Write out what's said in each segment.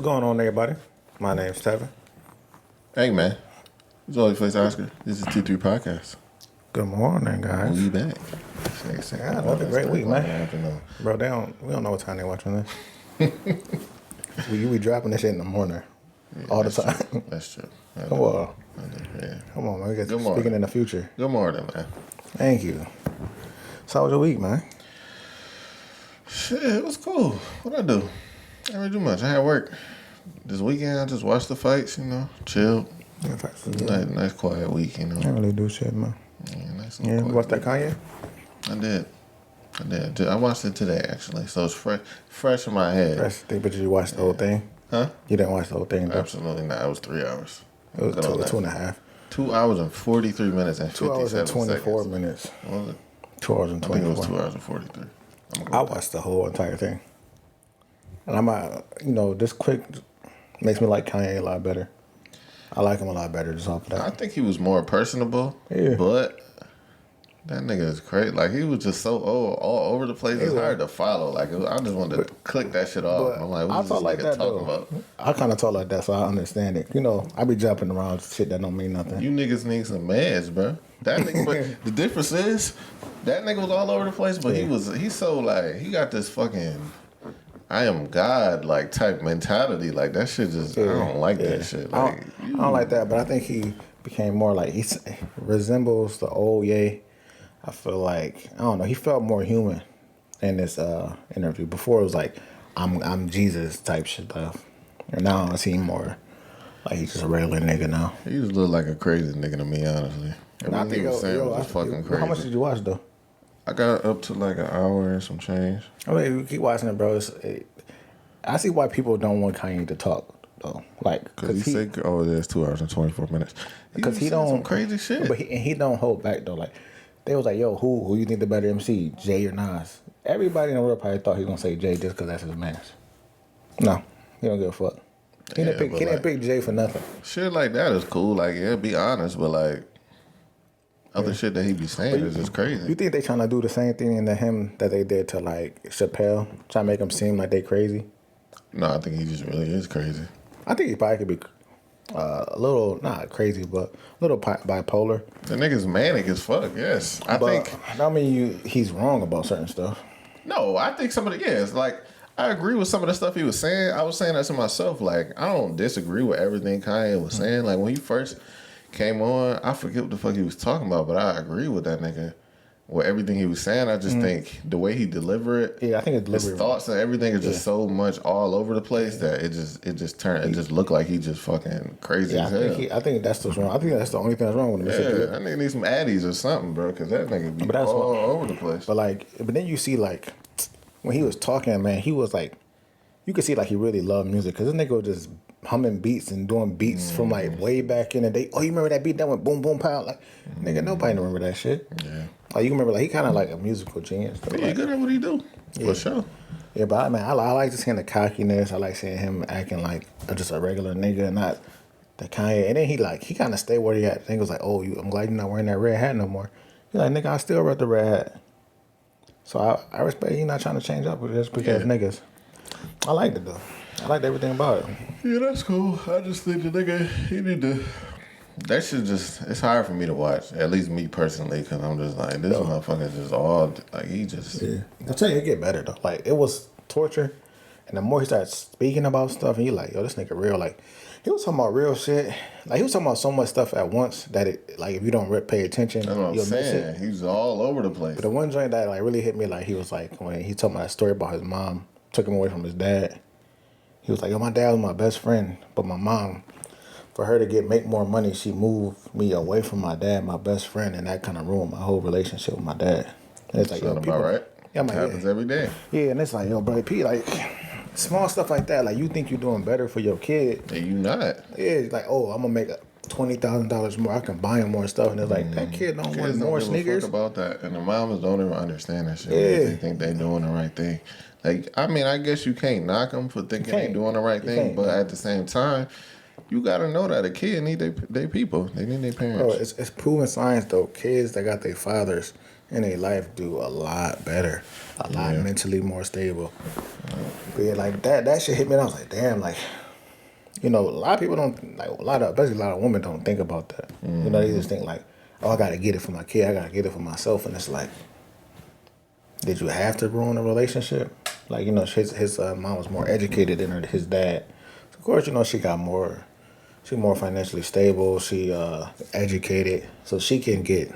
What's going on, everybody? My name's Tevin. Hey, man. It's always face Oscar. This is T3 Podcast. Good morning, guys. We back. Yeah, another great week, man. Bro, we don't know what time they're watching this. we dropping this shit in the morning. All the time. True. That's true. Come on. Yeah. Come on, man. We got speaking in the future. Good morning, man. Thank you. So how was your week, man? Shit, it was cool. What'd I do? I didn't really do much. I had work. This weekend, I just watched the fights, chilled. Yeah, nice quiet week, I didn't really do shit, man. Yeah, nice. Yeah, you watched that Kanye? I did. I watched it today, actually. So it's fresh in my head. Fresh thing, but you watched the whole thing? Huh? You didn't watch the whole thing, though? Absolutely not. It was 3 hours. It was two and a half. 2 hours and 43 minutes and 57 seconds. 2 hours and 24 minutes. What was it? 2 hours and 24. I think it was 2 hours and 43. I watched the whole entire thing. And I'm this quick makes me like Kanye a lot better. I like him a lot better just off of that. I think he was more personable. Yeah. But that nigga is crazy. Like, he was just so all over the place. It's hard to follow. Like, I just wanted to click that shit off. I'm like, what's this nigga talking about? I kind of talk like that, so I understand it. I be jumping around shit that don't mean nothing. You niggas need some meds, bro. That nigga, but the difference is, that nigga was all over the place, but he's so, like, he got this fucking I am God, like, type mentality. Like, that shit just, I don't like that shit. Like, I don't like that, but I think he became more like, he resembles the old Ye. I feel like, I don't know, he felt more human in this interview. Before it was like, I'm Jesus type shit stuff. And now I see him more like he's just a regular nigga now. He just looked like a crazy nigga to me, honestly. Everything he was saying was just fucking crazy. How much did you watch, though? I got up to like an hour and some change. I mean, we keep watching it, bro. I see why people don't want Kanye to talk, though. Like, because he said, there's 2 hours and 24 minutes. Because he don't some crazy shit. But he don't hold back, though. Like, they was like, yo, who you think the better MC, Jay or Nas? Everybody in the world probably thought he was gonna say Jay just because that's his man. No, he don't give a fuck. He didn't pick Jay for nothing. Shit like that is cool. Like, yeah, be honest, but like, other shit that he be saying is just crazy. You think they trying to do the same thing to him that they did to, like, Chappelle? Trying to make him seem like they crazy? No, I think he just really is crazy. I think he probably could be a little, not crazy, but a little bipolar. The nigga's manic as fuck, yes. I don't mean he's wrong about certain stuff. No, I think it's like, I agree with some of the stuff he was saying. I was saying that to myself. Like, I don't disagree with everything Kanye was saying. Like, when he first came on, I forget what the fuck he was talking about, but I agree with that nigga. With everything he was saying, I just think the way he delivered it, I think his thoughts and everything is just so much all over the place that it just looked like he just fucking crazy as hell. I think that's what's wrong. I think that's the only thing that's wrong with him. Yeah, that nigga need some Addies or something, bro, because that nigga be all over the place. But then you see, like, when he was talking, man, he was like, you could see like he really loved music, because this nigga was just humming beats and doing beats from like way back in the day. Oh, you remember that beat that went boom boom pow? Like, nigga, nobody remember that shit. Yeah. Like, you remember, like, he kind of like a musical genius. Yeah, he good at what he do. For sure. Yeah, but I like just seeing the cockiness. I like seeing him acting like just a regular nigga, not the Kanye. And then he kind of stayed where he at. I think it was like, I'm glad you're not wearing that red hat no more. He's like, nigga, I still wear the red hat. So I respect he not trying to change up just because niggas. I liked it, though. I liked everything about it. Yeah, that's cool. I just think the nigga, he need to... That shit it's hard for me to watch, at least me personally, because I'm just like, this motherfucker just all, like, he just... Yeah. I'll tell you, it get better, though. Like, it was torture, and the more he started speaking about stuff, and he like, yo, this nigga real. Like, he was talking about real shit. Like, he was talking about so much stuff at once that, if you don't pay attention, that's what I'm saying. He was all over the place. But the one joint that, like, really hit me, like, he was like, when he told me that story about his mom, took him away from his dad. He was like, yo, my dad was my best friend, but my mom... For her to make more money, she moved me away from my dad, my best friend, and that kind of ruined my whole relationship with my dad. And it's like, sound about right. Yeah, it happens every day. Yeah, and it's like, yo, bro, P, like, small stuff like that, like, you think you're doing better for your kid. And you not. Yeah, it's like, I'm going to make $20,000 more. I can buy him more stuff. And it's like, that kid don't want more sneakers. Fuck about that. And the mamas don't even understand that shit. Yeah. They think they doing the right thing. Like, I mean, I guess you can't knock them for thinking they doing the right thing, but at the same time, you gotta know that a kid need their people. They need their parents. Bro, it's proven science, though. Kids that got their fathers in their life do a lot better, a lot mentally more stable. But yeah, like that shit hit me, and I was like, damn, like, you know, a lot of people don't like especially a lot of women don't think about that. Mm-hmm. You know, they just think like, oh, I gotta get it for my kid, I gotta get it for myself, and it's like, did you have to ruin a relationship? Like, you know, his mom was more educated than his dad. So of course, you know, she more financially stable. She educated, so she can get,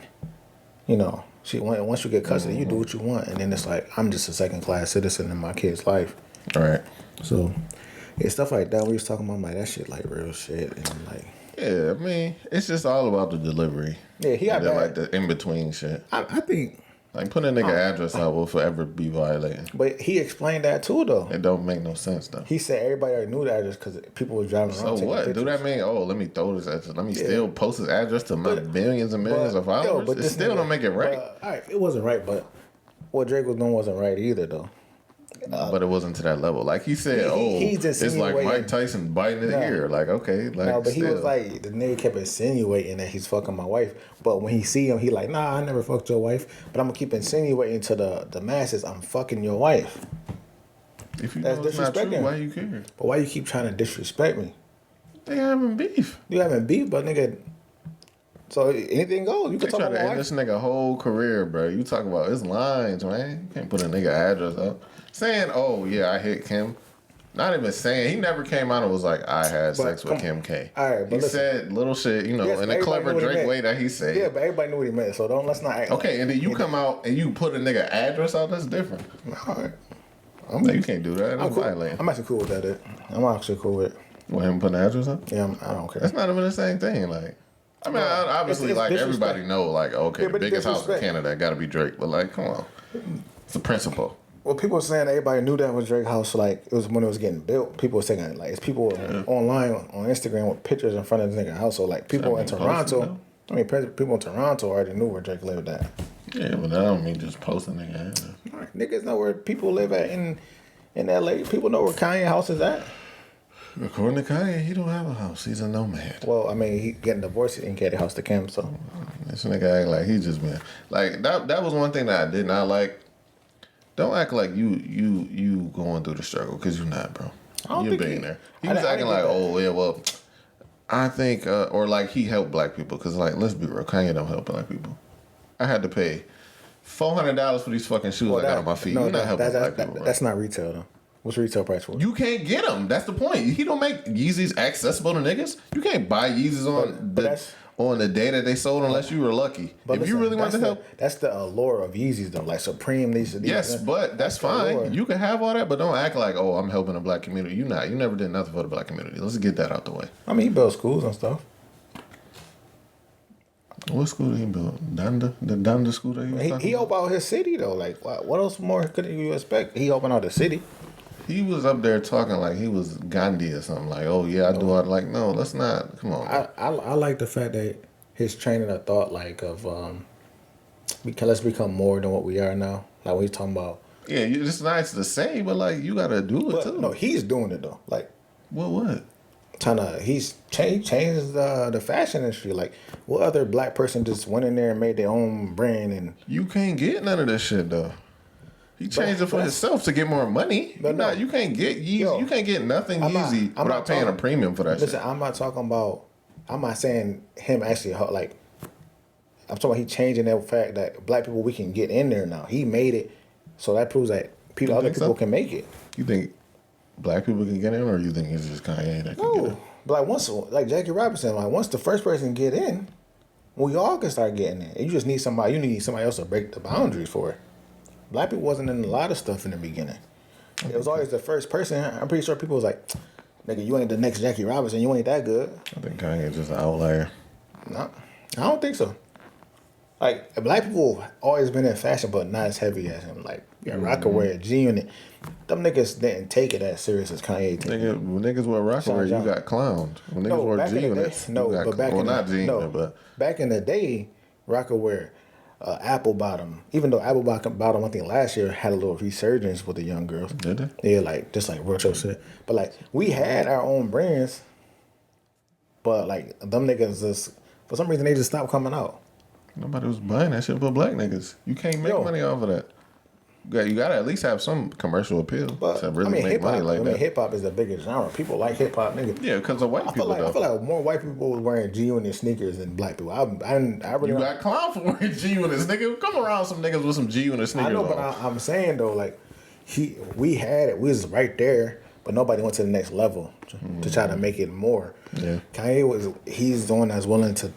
you know, once you get custody, you do what you want, and then it's like I'm just a second class citizen in my kid's life. All right. So, yeah, stuff like that. We was talking about like that shit, like real shit, and I'm like, Yeah, I mean, it's just all about the delivery. yeah, he got and then, bad. like the in between shit. I think, Like putting a nigga address out will forever be violating. but he explained that too, though. It don't make no sense though. He said everybody already knew the address because people was driving around. So what? Do that mean? Oh, let me throw this address. Let me still post his address to my millions and millions of followers. It still don't make it right. All right, it wasn't right, but what Drake was doing wasn't right either, though. But it wasn't to that level. Like he said, he's it's like insinuating- Mike Tyson biting his ear. Like, okay, like No, but he still. was like, the nigga kept insinuating that he's fucking my wife. But when he see him, he like, nah, I never fucked your wife. But I'm gonna keep insinuating to the masses, I'm fucking your wife. If you That's know it's not true, disrespecting. why you care? But why you keep trying to disrespect me? They having beef. You haven't beef, but nigga. So anything goes. You They can talk try about to my end wife. this nigga whole career, bro. You talk about his lines, man. You can't put a nigga address up. Saying, oh yeah, I hit Kim. Not even saying. He never came out and was like, I had sex with Kim K. All right, but he listen. said little shit, you know, Yes, in a everybody clever knew what he Drake meant. way that he said. Yeah, but everybody knew what he meant. So let's not act. Okay, and then you come out and you put a nigga address out. That's different. All right. No, you can't do that. I'm That's cool. violating. I'm actually cool with that. Dude. I'm actually cool with it. With him putting an address up? Yeah, I don't care. That's not even the same thing. Like, I mean, obviously, it's like disrespect. everybody know, like, okay, Yeah, the but it's biggest house in disrespect. Canada got to be Drake. But like, come on, it's a principle. Well, people were saying everybody knew that was Drake house. Like it was when it was getting built. People were saying like it's people online on Instagram with pictures in front of this nigga house. So like people in Toronto. I mean, people in Toronto already knew where Drake lived at. Yeah, but that don't mean just posting nigga address. All right, niggas know where people live at in LA. People know where Kanye house is at. According to Kanye, he don't have a house. He's a nomad. Well, I mean, he getting divorced and get a house to Kim. So This nigga act like he just been like that. That was one thing that I did not like. Don't act like you going through the struggle because you're not, bro. don't You're think being he- there. He I was didn't acting get like, that. oh yeah, well, I think, or like he helped black people because like let's be real, Kanye don't help black people. I had to pay $400 for these fucking shoes I got on my feet. You're not helping black people, bro. That's not retail though. What's retail price for? You can't get them. That's the point. He don't make Yeezys accessible to niggas. You can't buy Yeezys on the day that they sold unless you were lucky. But If listen, you really want to that's help, that's the allure of Yeezys though. Like Supreme, these yes, but that's the allure. fine. You can have all that, but don't act like, oh, I'm helping the black community. You not. You never did nothing for the black community. Let's get that out the way. I mean, he built schools and stuff. What school did he build? The Donda school that he was talking He about? opened out his city though. Like what else more could you expect? He opened out the city. He was up there talking like he was Gandhi or something. Like, oh yeah, I do all. Like, no, let's not. Come on. I like the fact that his training of thought, like of let's become more than what we are now. Like when he's talking about. Yeah, it's nice to say, but like you gotta do it But too. no, he's doing it though. Like What? he's changed the fashion industry. Like what other black person just went in there and made their own brand and You can't get none of this shit though. He changed it for himself to get more money. But no. You can't get Yeezy. Yo, You can't get nothing I'm not- Yeezy I'm without not paying a talking- premium for that listen, shit. I'm not talking about. I'm not saying him actually like. I'm talking about he changing that fact that black people we can get in there now. He made it, so that proves that You other think people so? can make it. You think black people can get in, or you think it's just Kanye that can get in? No, but like Jackie Robinson, like once the first person get in, we all can start getting in. You just need somebody. You need somebody else to break the boundaries for it. Black people wasn't in a lot of stuff in the beginning. It was always the first person. I'm pretty sure people was like, "Nigga, you ain't the next Jackie Robinson. You ain't that good." I think Kanye's just an outlier. No, I don't think so. Like black people always been in fashion, but not as heavy as him. Like Rockaware, G Unit, them niggas didn't take it as serious as Kanye did. Nigga, when niggas wore Rockaware, you John. got clowned. When niggas No, wore back G in the day, units, no, you got, but back well, in not G the, unit, no, but back in the day, Rockaware, Apple Bottom. Even though Apple Bottom, I think last year had a little resurgence with the young girls. did they? Yeah, like just like Rocho said. But like we had our own brands, but like them niggas just for some reason they just stopped coming out. Nobody was buying that shit for black niggas. You can't make Yo. money off of that. You gotta at least have some commercial appeal But to really make money like that. hip hop is the biggest genre. People like hip hop, nigga. Yeah, because of white people though. I feel like more white people was wearing G-Unit sneakers than black people. I really You don't. got clown for wearing G-Units, nigga. Come around some niggas with some G-Unit sneakers I know, but on. I'm saying though, like we had it. We was right there, but nobody went to the next level to try to make it more. Yeah. He's the one that's willing to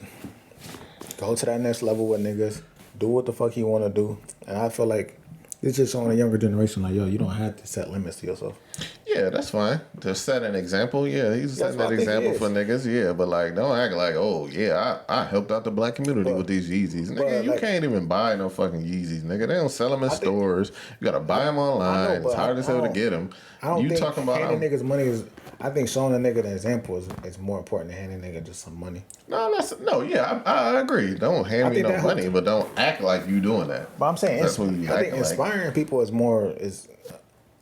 go to that next level with niggas, do what the fuck he want to do, and I feel like it's just on a younger generation. Like, yo, you don't have to set limits to yourself. Yeah, that's fine. To set an example, yeah, he's setting that example for niggas, yeah. But like, don't act like, oh yeah, I helped out the black community with these Yeezys, nigga. You can't even buy no fucking Yeezys, nigga. They don't sell them in stores. You gotta buy them online. It's hard as hell to get them. I don't think talking about handing niggas money is. I think showing a nigga the example is more important than handing a nigga just some money. I agree. Don't hand me no money, but don't act like you doing that. But I'm saying, I think inspiring people is more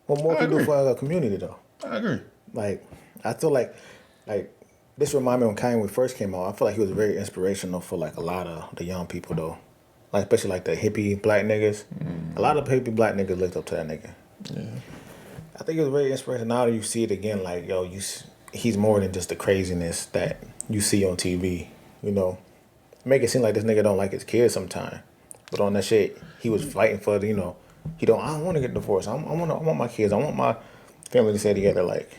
what more people do for the community though. I agree. Like, I feel like this remind me when Kanye first came out. I feel like he was very inspirational for like a lot of the young people though, like especially like the hippie black niggas. A lot of hippie black niggas looked up to that nigga. Yeah. I think it was very inspirational. Now you see it again, like yo, he's more than just the craziness that you see on TV. You know, make it seem like this nigga don't like his kids sometimes, but on that shit, he was fighting for the, I don't want to get divorced. I want my kids. I want my family to stay together. Like,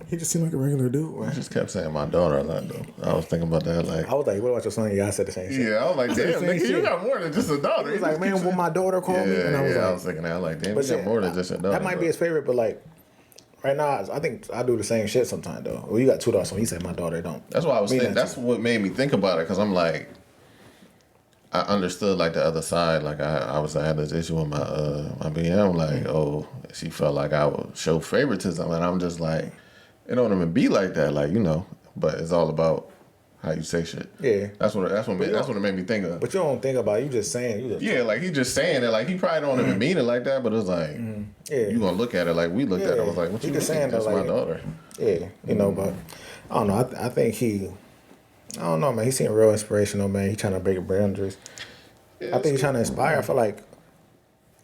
he just seemed like a regular dude. Man. I just kept saying my daughter a lot though. I was thinking about that. Like, I was like, what about your son? Yeah, I said the same shit. Yeah, I was like, damn, nigga, you got more than just a daughter. He was like, man, will my daughter call me? And I was thinking that. I was like, damn, you got more than just a daughter. That might be his favorite, but like, right now, I think I do the same shit sometimes though. Well, you got 2 daughters, so he said my daughter don't. That's why I was thinking. That's what made me think about it, because I'm like, I understood like the other side. Like I had this issue with my BM. Like, oh, she felt like I would show favoritism, and I'm just like, it don't even be like that. Like, but it's all about how you say shit. Yeah, that's what it made me think of. But you don't think about it. You just saying. Like he just saying it. Like he probably don't even mean it like that. But it's like, you gonna look at it like we looked at it. I was like, what you just saying? That's my daughter. Yeah, but I don't know. I think I don't know, man. He seemed real inspirational, man. He trying to break boundaries. Yeah, I think he's trying to inspire. I feel like,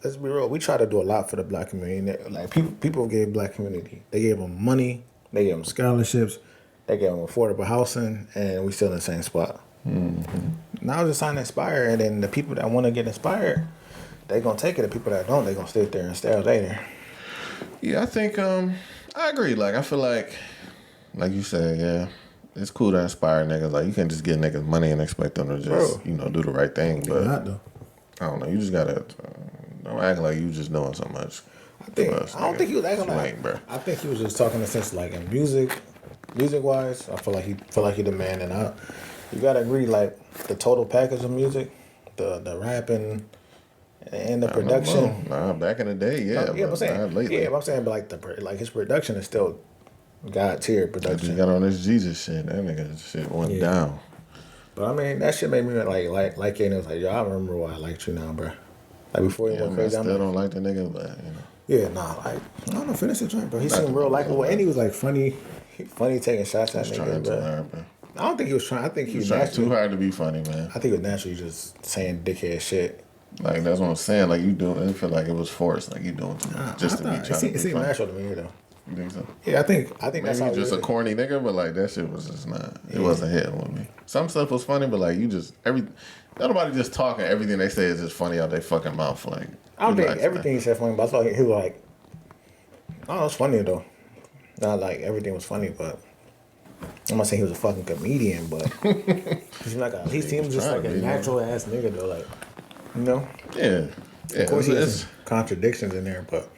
let's be real, we try to do a lot for the black community. Like people gave black community. They gave them money. They gave them scholarships. They gave them affordable housing, and we still in the same spot. Mm-hmm. Now it's just trying to inspire, and then the people that want to get inspired, they gonna take it. The people that don't, they gonna sit there and stay later. Yeah, I think I agree. Like I feel like you said, yeah. It's cool to inspire niggas. Like, you can't just give niggas money and expect them to just, do the right thing. But not though. I don't know. You just gotta don't act like you just doing so much. I don't think he was acting like. Bro. I think he was just talking in the sense like in music wise. I feel like he the man, and you gotta agree, like the total package of music, the rapping and the production. Nah, back in the day, yeah. But I'm saying, but like his production is still God tier production. He got on this Jesus shit. That nigga shit went down. But I mean, that shit made me like it. And it was like, yo, I remember why I liked you now, bro. Like before he went crazy. I still don't like the nigga, but Yeah, nah, like I don't know, finish the joint, bro. He seemed real likable, and he was like funny taking shots at niggas, bro. I don't think he was trying. I think he was trying too hard to be funny, man. I think it was naturally just saying dickhead shit. Like that's what I'm saying. Like you doing, it feel like it was forced. Like you doing too much just to be trying to be funny. It seemed natural to me though. You think so? Yeah, I think maybe that's how just a corny nigga, but like that shit was just not. It wasn't hitting with me. Some stuff was funny, but like nobody just talking. Everything they say is just funny out their fucking mouth. Like I don't think everything he said funny, but I thought he was like, oh, it's funny though. Not like everything was funny, but I'm not saying he was a fucking comedian, but he seems just like a natural ass nigga though, like Yeah. Of course, he has contradictions in there, but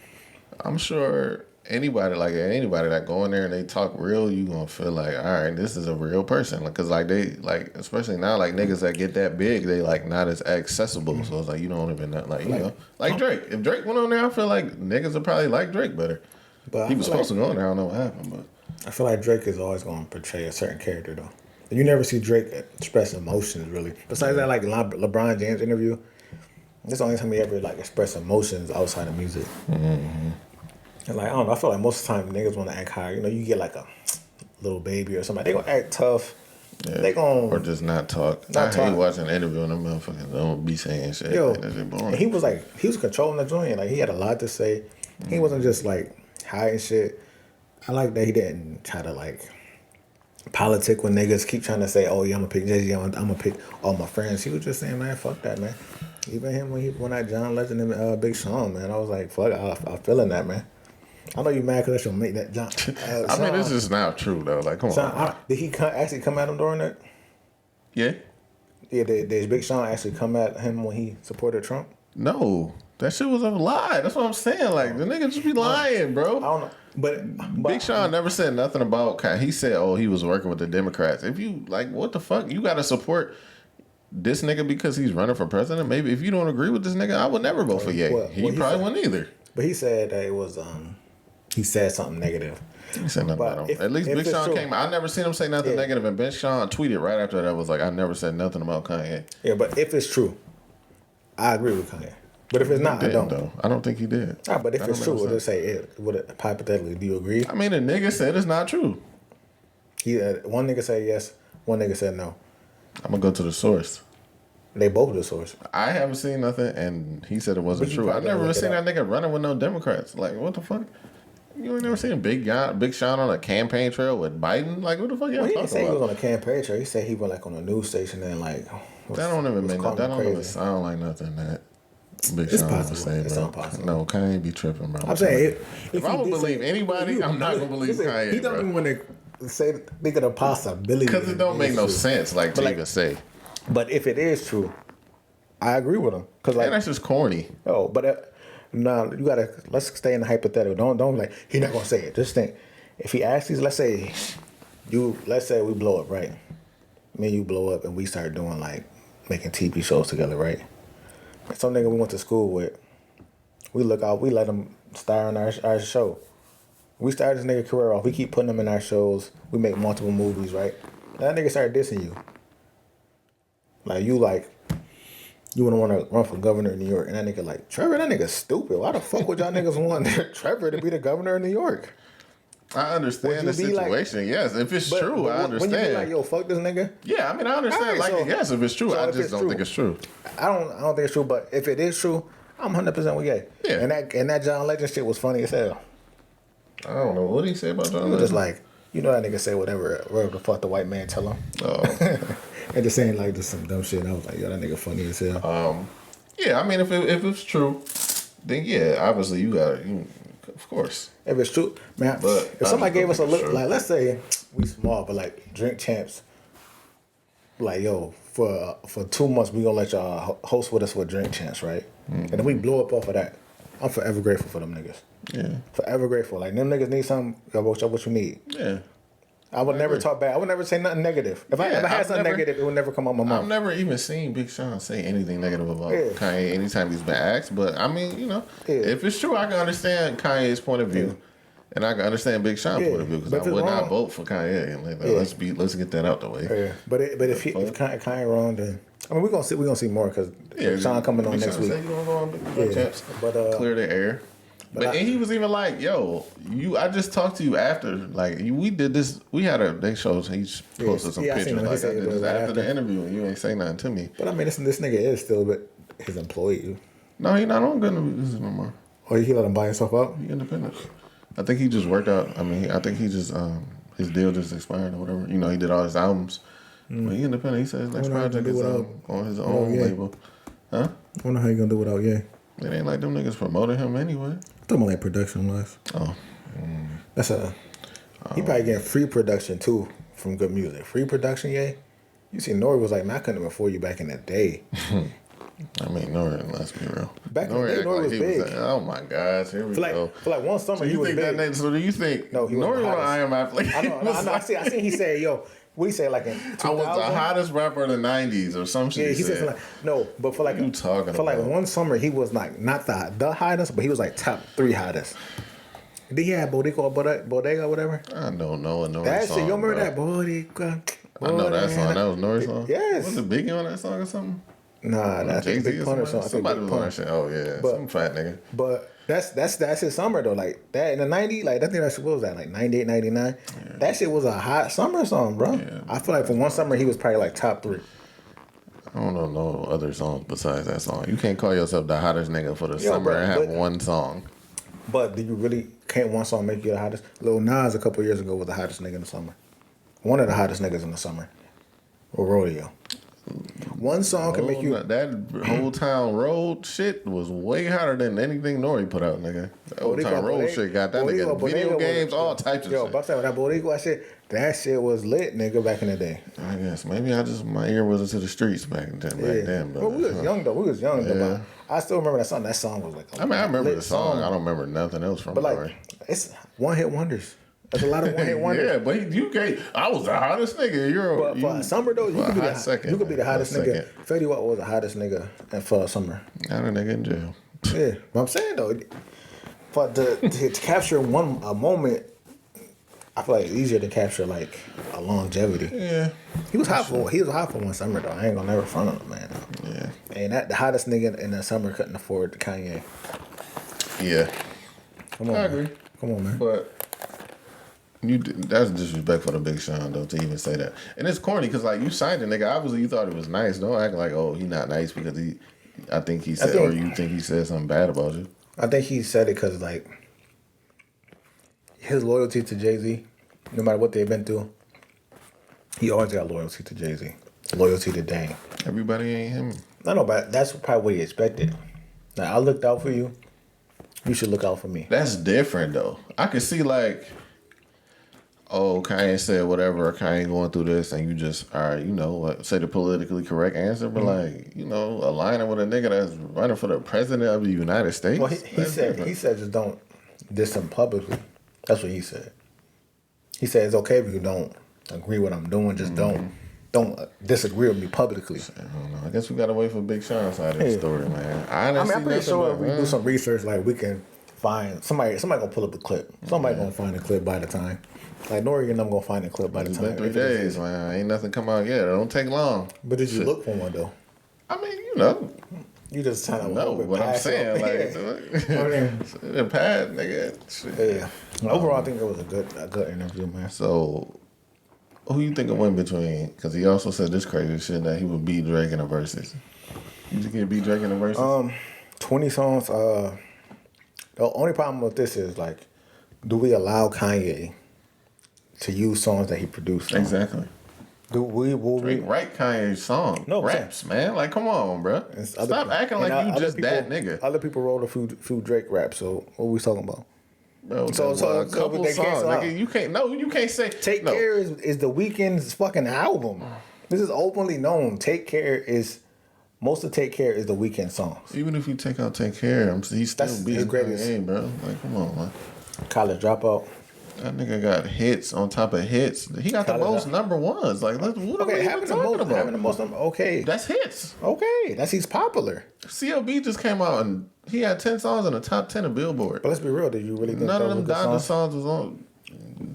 I'm sure anybody that go in there and they talk real, you gonna feel like, all right, this is a real person. Because they especially now, like niggas that get that big, they like not as accessible. Mm-hmm. So it's like you don't even like Drake. If Drake went on there, I feel like niggas would probably like Drake better. But he was supposed to go on there. I don't know what happened, but I feel like Drake is always gonna portray a certain character though. You never see Drake express emotions really. Besides that, like LeBron James interview, that's the only time he ever like express emotions outside of music. Mm-hmm. And like I don't know, I feel like most of the time niggas want to act high. You get like a little baby or somebody, they gonna act tough Yeah. They gon' or just not talk. I hate watching an interview and them motherfuckers don't be saying shit. Yo, Like, that shit boring. and he was controlling the joint. Like he had a lot to say. He wasn't just like hiding shit. I like that he didn't try to like politic with niggas. Keep trying to say, "Oh yeah, I'm gonna pick Jay-Z. I'm gonna pick all my friends." He was just saying, "Man, fuck that, man." Even him when that John Legend and Big Sean, man, I was like, "Fuck, I'm feeling that, man." I know you mad because I should make that John. I mean, this is not true though. Like, come on. Did he actually come at him during that? Yeah. Yeah, did Big Sean actually come at him when he supported Trump? No, that shit was a lie. That's what I'm saying. Like, the nigga just be lying, bro. I don't know, but Big Sean never said nothing about. He said, "Oh, he was working with the Democrats." If you like, what the fuck? You got to support this nigga because he's running for president. Maybe if you don't agree with this nigga, I would never vote for Ye. He probably wouldn't either. But he said that it was he said something negative. He said nothing about him. At least Big Sean came. I never seen him say nothing negative, and Big Sean tweeted right after that was like, "I never said nothing about Kanye." Yeah, but if it's true, I agree with Kanye. But if it's not, I don't. Though. I don't think he did. But if it's true, we'll just say it. Would it hypothetically? Do you agree? I mean, a nigga said it's not true. One nigga said yes. One nigga said no. I'm gonna go to the source. They both the source. I haven't seen nothing, and he said it wasn't true. I never seen that nigga running with no Democrats. Like, what the fuck? You ain't never seen Big Sean on a campaign trail with Biden? Like, what the fuck y'all talking about? He didn't say he was on a campaign trail. He said he went like on a news station and like. That don't even sound like nothing that Big Sean would say, bro. Possible. No, Kanye be tripping, bro. I'm saying if I'm gonna believe anybody, I'm not gonna believe Kanye. He don't even want to think of the possibility because it don't make no sense, like to even say. But if it is true, I agree with him. Cause like that's just corny. Oh, but no, you gotta let's stay in the hypothetical. Don't like he's not gonna say it. Just think, if he asks these, let's say we blow up, right? Me and you blow up and we start doing like making TV shows together, right? Some nigga we went to school with, we look out, we let him star in our show. We started this nigga career off. We keep putting him in our shows. We make multiple movies, right? That nigga started dissing you. You wouldn't want to run for governor in New York. And that nigga like, Trevor, that nigga's stupid. Why the fuck would y'all niggas want Trevor to be the governor of New York? I understand the situation. Yes, if it's true, I understand. When you be like, yo, fuck this nigga. Yeah, I mean, I understand. Right, yes, if it's true, I just don't think it's true. I don't think it's true. But if it is true, I'm 100% with Ye. Yeah. And that John Legend shit was funny as hell. I don't know what he said about John Legend. Just like, you know, that nigga say whatever the fuck the white man tell him. Oh. And just saying like just some dumb shit. And I was like, yo, that nigga funny as hell. Yeah, I mean, if it's true, then yeah, obviously you gotta. Of course. If it's true, man. But if somebody gave us a look, like let's say we small, but like Drink Champs, like yo, for 2 months we gonna let y'all host with us for Drink Champs, right? Mm-hmm. And then we blow up off of that. I'm forever grateful for them niggas. Yeah. Forever grateful. Like them niggas need something. Yo, what you need? Yeah. I would never talk bad. I would never say nothing negative. If I had something negative, it would never come out my mouth. I've never even seen Big Sean say anything negative about Kanye anytime he's been asked. But I mean, if it's true, I can understand Kanye's point of view, and I can understand Big Sean's point of view because I would not vote for Kanye. And let's get that out the way. Yeah, but if Kanye wrong, then I mean we're gonna see more because Sean coming on next week. Say you gonna go on Big Champs, but clear the air. But and he was even like, "Yo, I just talked to you after. Like, we did this. We had they showed. He posted some pictures. Like, I did this after the interview, and you ain't say nothing to me. But I mean, this nigga is still his employee. No, he not on Good Business no more. Or he let him buy himself out? He independent. I think he just worked out. I mean, I think he just his deal just expired or whatever. He did all his albums. But he independent. He said his next project is on his own label. Huh? I wonder how you gonna do without Ye. It ain't like them niggas promoting him anyway. Talking about like production wise. Oh. That's he probably getting free production too from good music. Free production, Ye. You see, Nori was like, man, I couldn't even afford you back in the day. I mean, Nori, let's be real. Back in the day, Nori was big. Oh my gosh, here we go. For like one summer, he was big. So do you think Nori was I Am Athlete? I know. I seen he said, yo, what he say, like in 2000? I was the hottest rapper in the 90s or some shit. Yeah, he said but for like like one summer, he was like not the hottest, but he was like top 3 hottest. Did he have Bodega or whatever? I don't know a Nori song. That shit, you remember that Bodega? I know that song. That was Nori's song? Yes. Was it Biggie on that song or something? Nah, I think Jay-Z Big or Pun or somebody? something. I think Somebody Big was on Pun. that shit. Oh yeah, But- some fat nigga. But that's his summer though. Like that in the '90s, like I think that shit what was that like 98, 99. Yeah. That shit was a hot summer song, bro. Yeah, I feel like for one summer he was probably like top 3. I don't know no other songs besides that song. You can't call yourself the hottest nigga for the Yo, summer and have but- one song. But do you really can't one song make you the hottest? Lil Nas a couple years ago was the hottest nigga in the summer. One of the hottest niggas in the summer. Or Rodeo. One song can make you. That Whole Town Road shit was way hotter than anything Nori put out, nigga. That Whole Town Road shit got that nigga video games, all types of shit. Yo, Buck said with that Boricua shit, that shit was lit, nigga, back in the day. I guess maybe my ear wasn't to the streets back then. But we was young though. But I still remember that song. That song was like. I remember the song. I don't remember nothing else from it. But like, it's one hit wonders. There's a lot of one hit wonders. Yeah, but you can't. I was the hottest nigga. But for summer though, you could be the hottest nigga. Fetty Wap was the hottest nigga for summer. Got a nigga in jail. Yeah, but I'm saying though, to capture a moment, I feel like it's easier to capture like a longevity. Yeah, he was hot for one summer though. I ain't gonna never front on him, man. Though. Yeah, and the hottest nigga in the summer couldn't afford Kanye. Yeah, come on, I agree. Come on, man. But that's disrespectful to Big Sean though to even say that, and it's corny because like you signed a nigga. Obviously, you thought it was nice. Don't act like he not nice because you think he said something bad about you. I think he said it because like his loyalty to Jay-Z, no matter what they've been through, he always got loyalty to Jay-Z, loyalty to Dame. Everybody ain't him. I know, but that's probably what he expected. Now I looked out for you. You should look out for me. That's different though. I could see like, Kanye said whatever, Kanye going through this, and you just, all right, say the politically correct answer, but aligning with a nigga that's running for the president of the United States. Well, he said just don't diss him publicly. That's what he said. He said it's okay if you don't agree with what I'm doing, just don't disagree with me publicly. I don't know. I guess we gotta wait for Big Sean's side of the story, man. I'm pretty sure if we do some research, like we can find somebody gonna pull up the clip. Somebody gonna find the clip by the time. Like Nori and I'm gonna find the clip by the time. It's been 3 days, man. Ain't nothing come out yet. It don't take long. But did you look for one though? I mean, you just kind of know what I'm saying. The past, nigga. Shit. Yeah. Overall, I think it was a good interview, man. So, who you think it went between? Because he also said this crazy shit that he would beat Drake in the verses. You think he'd beat Drake in the verses? 20 songs. The only problem with this is like, do we allow Kanye to use songs that he produced? Exactly. Will Drake write Kanye's song? No raps, man. Like, come on, bro. Stop acting like you just that nigga. Other people wrote a few Drake raps. So what are we talking about? Bro, so a couple songs, nigga. You can't say Take Care is the Weeknd's fucking album. This is openly known. Most of Take Care is the Weeknd songs. Even if you take out Take Care, he's still beating Kanye, bro. Like, come on, man. College Dropout. That nigga got hits on top of hits. He got the most number ones. Like, what are we even talking about? Having the most number, okay. That's hits. Okay, he's popular. CLB just came out and he had 10 songs in the top 10 of Billboard. But let's be real, did you really think none of them Donda songs was on?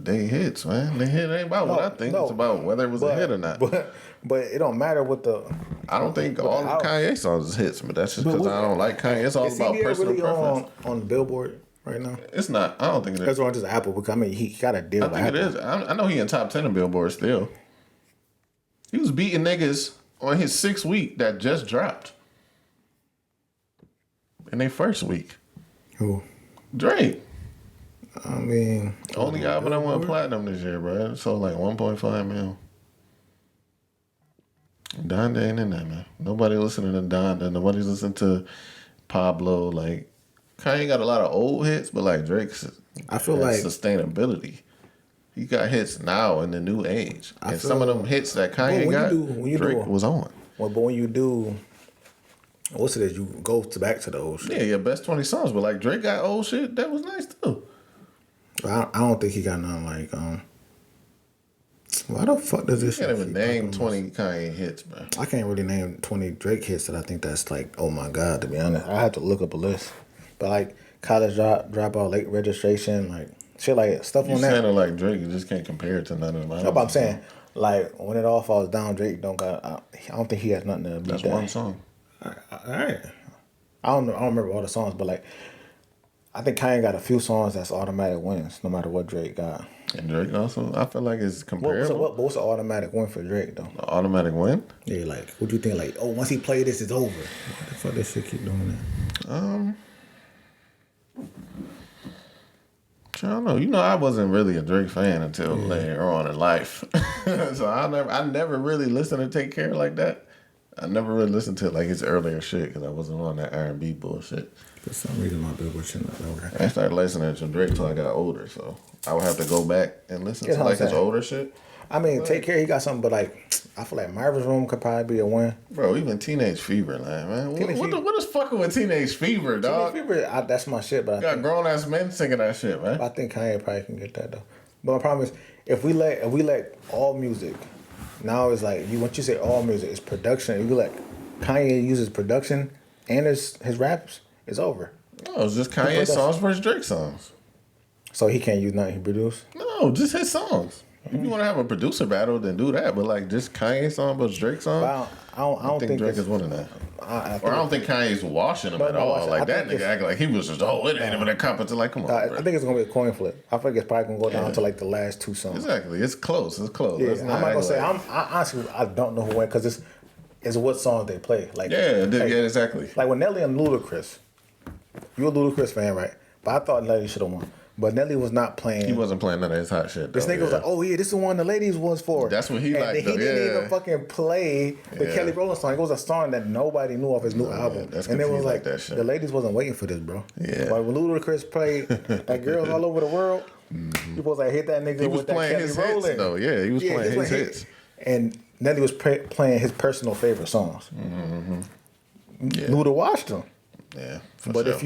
They hits, man. They hit. It ain't about what I think. It's about whether it was a hit or not. But it don't matter what the. I don't think all of Kanye songs is hits, but that's just because I don't like Kanye. It's all about personal preference. On the Billboard right now? It's not. I don't think it is. That's on just Apple. Because I mean, he got a deal. I think it is. I know he in top 10 of Billboard still. He was beating niggas on his 6th week that just dropped. In their first week. Who? Drake. I mean, only album that went platinum this year, bro. It sold like 1.5 mil. Donda ain't in that, man. Nobody listening to Donda. Nobody's listening to Pablo. Like, Kanye got a lot of old hits, but like Drake's, I feel like sustainability. He got hits now in the new age, and some of them hits that Kanye got, Drake was on. Well, but when you do, what's it is you go back to the old shit. Yeah, your best 20 songs, but like Drake got old shit that was nice too. I don't think he got nothing like why the fuck does this? You can't even name 20 Kanye hits, bro. I can't really name 20 Drake hits that I think that's like, oh my god. To be honest, I have to look up a list. But like College Dropout, Late Registration, like shit, like stuff on that. You sounded like Drake. You just can't compare it to none of them. That's what I'm saying. Like when it all falls down, Drake don't got. I don't think he has nothing to beat That's that. one song. All right. I don't know. I don't remember all the songs, but like, I think Kanye got a few songs that's automatic wins, no matter what Drake got. And Drake also, I feel like it's comparable. What's the automatic win for Drake though? The automatic win? Yeah, like, what do you think? Like, oh, once he play this, it's over. What the fuck this shit keep doing that? I don't know. You know, I wasn't really a Drake fan until later on in life. So I never really listened to Take Care like that. I never really listened to like his earlier shit because I wasn't on that R&B bullshit. For some reason, my Billboard shit not over. I started listening to Drake till I got older, so I would have to go back and listen to like his older shit. I mean, Take Care, he got something, but like, I feel like Marvin's Room could probably be a win. Bro, even Teenage Fever, like, man. What is fucking with Teenage Fever, dog? Teenage Fever, that's my shit, but I got grown ass men singing that shit, man. I think Kanye probably can get that though. But my problem is, if we let all music, now it's like once you say all music, it's production. If you let Kanye uses production and his raps, it's over. No, it's just Kanye songs versus Drake songs. So he can't use nothing he produced? No, just his songs. If you want to have a producer battle, then do that. But like just Kanye song versus Drake song, I don't think Drake is winning that. I don't think Kanye's washing him at all. Like that nigga act like he was just it ain't even a competition. Like come on, I think it's gonna be a coin flip. I think it's probably gonna go down to like the last two songs. Exactly, it's close. Yeah, I'm not gonna say. I honestly I don't know who won because it's what songs they play. Like exactly. Like when Nelly and Ludacris, you a Ludacris fan, right? But I thought Nelly should have won. But Nelly was not playing. He wasn't playing none of his hot shit. This nigga was like, "Oh yeah, this is the one the ladies was for." That's what he liked. He didn't even fucking play the Kelly Rowland song. It was a song that nobody knew off his new album. And it was like that shit. The ladies wasn't waiting for this, bro. Yeah. But when Ludacris played like Girls All Over the World, people was like hit that nigga with that Kelly Rowland. Hits, though. Yeah, he was playing his hits. And Nelly was playing his personal favorite songs. Yeah. Luda watched them. Yeah. But if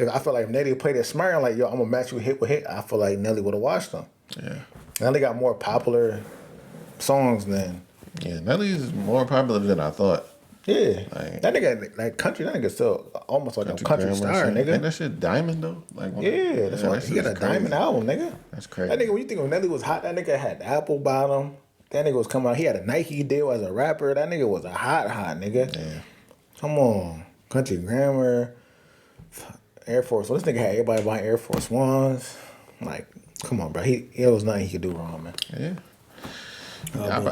I feel like if Nelly played it smart, like, yo, I'm gonna match you hit with hit, I feel like Nelly would have watched them. Yeah. Nelly got more popular songs than. Yeah, Nelly's more popular than I thought. Yeah. Like, that nigga, like country, that nigga still almost like a country star, nigga. Ain't that shit diamond though? Like, that's why he got a diamond album, nigga. That's crazy. That nigga, when you think when Nelly was hot, that nigga had apple bottom. That nigga was coming out. He had a Nike deal as a rapper. That nigga was a hot nigga. Yeah. Come on. Country Grammar. Air Force. So this nigga had everybody buying Air Force Ones. Like, come on, bro. It was nothing he could do wrong, man. Yeah.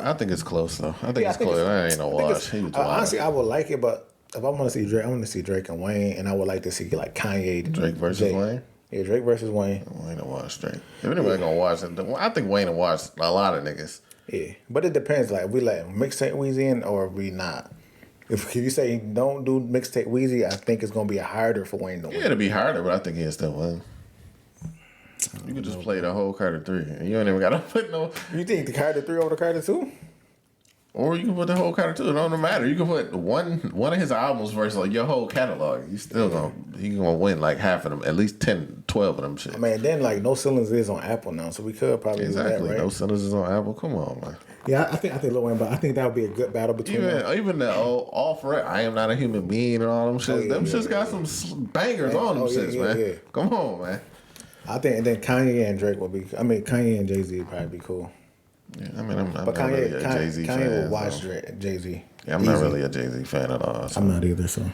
I think it's close though. I think it's close. That ain't no wash. Honestly, I would like it, but if I want to see Drake, I want to see Drake and Wayne, and I would like to see like Kanye. Drake versus Wayne. Yeah, Drake versus Wayne. Wayne will watch Drake. If anybody gonna watch it, I think Wayne will watch a lot of niggas. Yeah, but it depends. Like, we let mixtape Weezy in, or we not. If you say don't do mixtape Weezy, I think it's gonna be harder for Wayne to win. Yeah, it'll be harder, but I think he'll still win. You could just play the whole Carter 3, and you ain't even gotta put no. You think the Carter 3 over the Carter 2? Or you can put the whole Carter 2. It don't matter. You can put one of his albums versus like your whole catalog. He gonna win like half of them, at least 10, 12 of them shit. I mean, then like No Ceilings is on Apple now, so we could probably do that, right? No Ceilings is on Apple. Come on, man. Yeah, I think Lil Wayne, but I think that would be a good battle between them. Even the All For It, I Am Not a Human Being and all them shit. Them shits got some bangers on them shits, man. Yeah. Come on, man. I think, and then Kanye and Drake will be. I mean, Kanye and Jay-Z would probably be cool. Yeah, I mean, I'm not really a Jay-Z fan. Kanye will watch Jay-Z. Yeah, I'm not really a Jay-Z fan at all. So. I'm not either, so.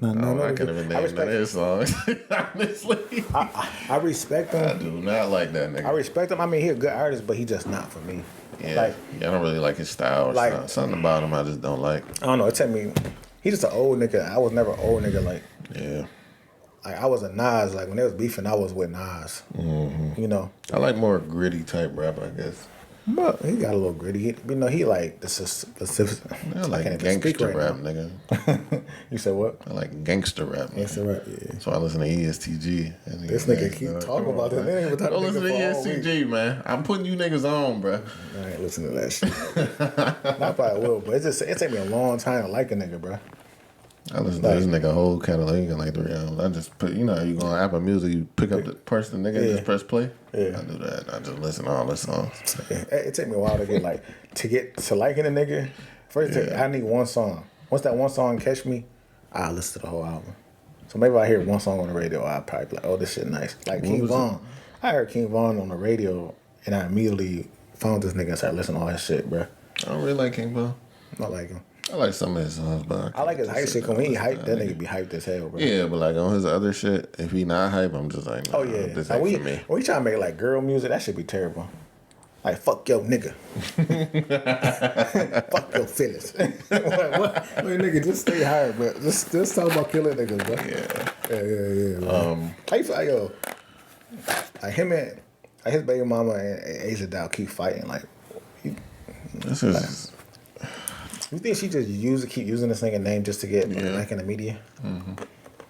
No, I can't even name none of his songs, honestly. I respect him. I do not like that nigga. I respect him. I mean, he's a good artist, but he's just not for me. Yeah, I don't really like his style or something about him I just don't like. I don't know. It tell me, he's just an old nigga. I was never an old nigga like. Yeah. Like, I was a Nas. Like, when they was beefing, I was with Nas. Mm-hmm. You know? I like more gritty type rap, I guess. But he got a little gritty. He like the specific. I like gangster rap, nigga. You said what? I like gangster rap. Gangster rap, yeah. So I listen to ESTG. This nigga keep talking about this. They ain't even Don't listen to ESTG, man. I'm putting you niggas on, bro. I ain't listening to that shit. I probably will, but it take me a long time to like a nigga, bro. I listen to this nigga whole catalog. He got like 3 albums. I just put, you go on Apple Music, you pick up the person, nigga, and just press play. Yeah. I do that. I just listen to all the songs. Yeah. It take me a while to get to liking a nigga. First, I need one song. Once that one song catch me, I'll listen to the whole album. So maybe I hear one song on the radio, I'll probably be like, oh, this shit nice. Like King Von. I heard King Von on the radio, and I immediately found this nigga and started listening to all his shit, bro. I don't really like King Von. I like him. I like some of his songs, but I like his hype shit. When he hyped, that nigga be hyped as hell, bro. Yeah, but like on his other shit, if he not hype, I'm just like, nah, Oh yeah. this Like, ain't for me. when we try to make like girl music, that should be terrible. Like fuck yo nigga, fuck your feelings. what? Wait, nigga, just stay higher, bro. Just talk about killing niggas, bro. Yeah. Bro. How you feel, yo? Like him and like his baby mama and Asia Dow keep fighting. Like, This is. you think she just keep using this nigga name just to get back in the media? Mm-hmm.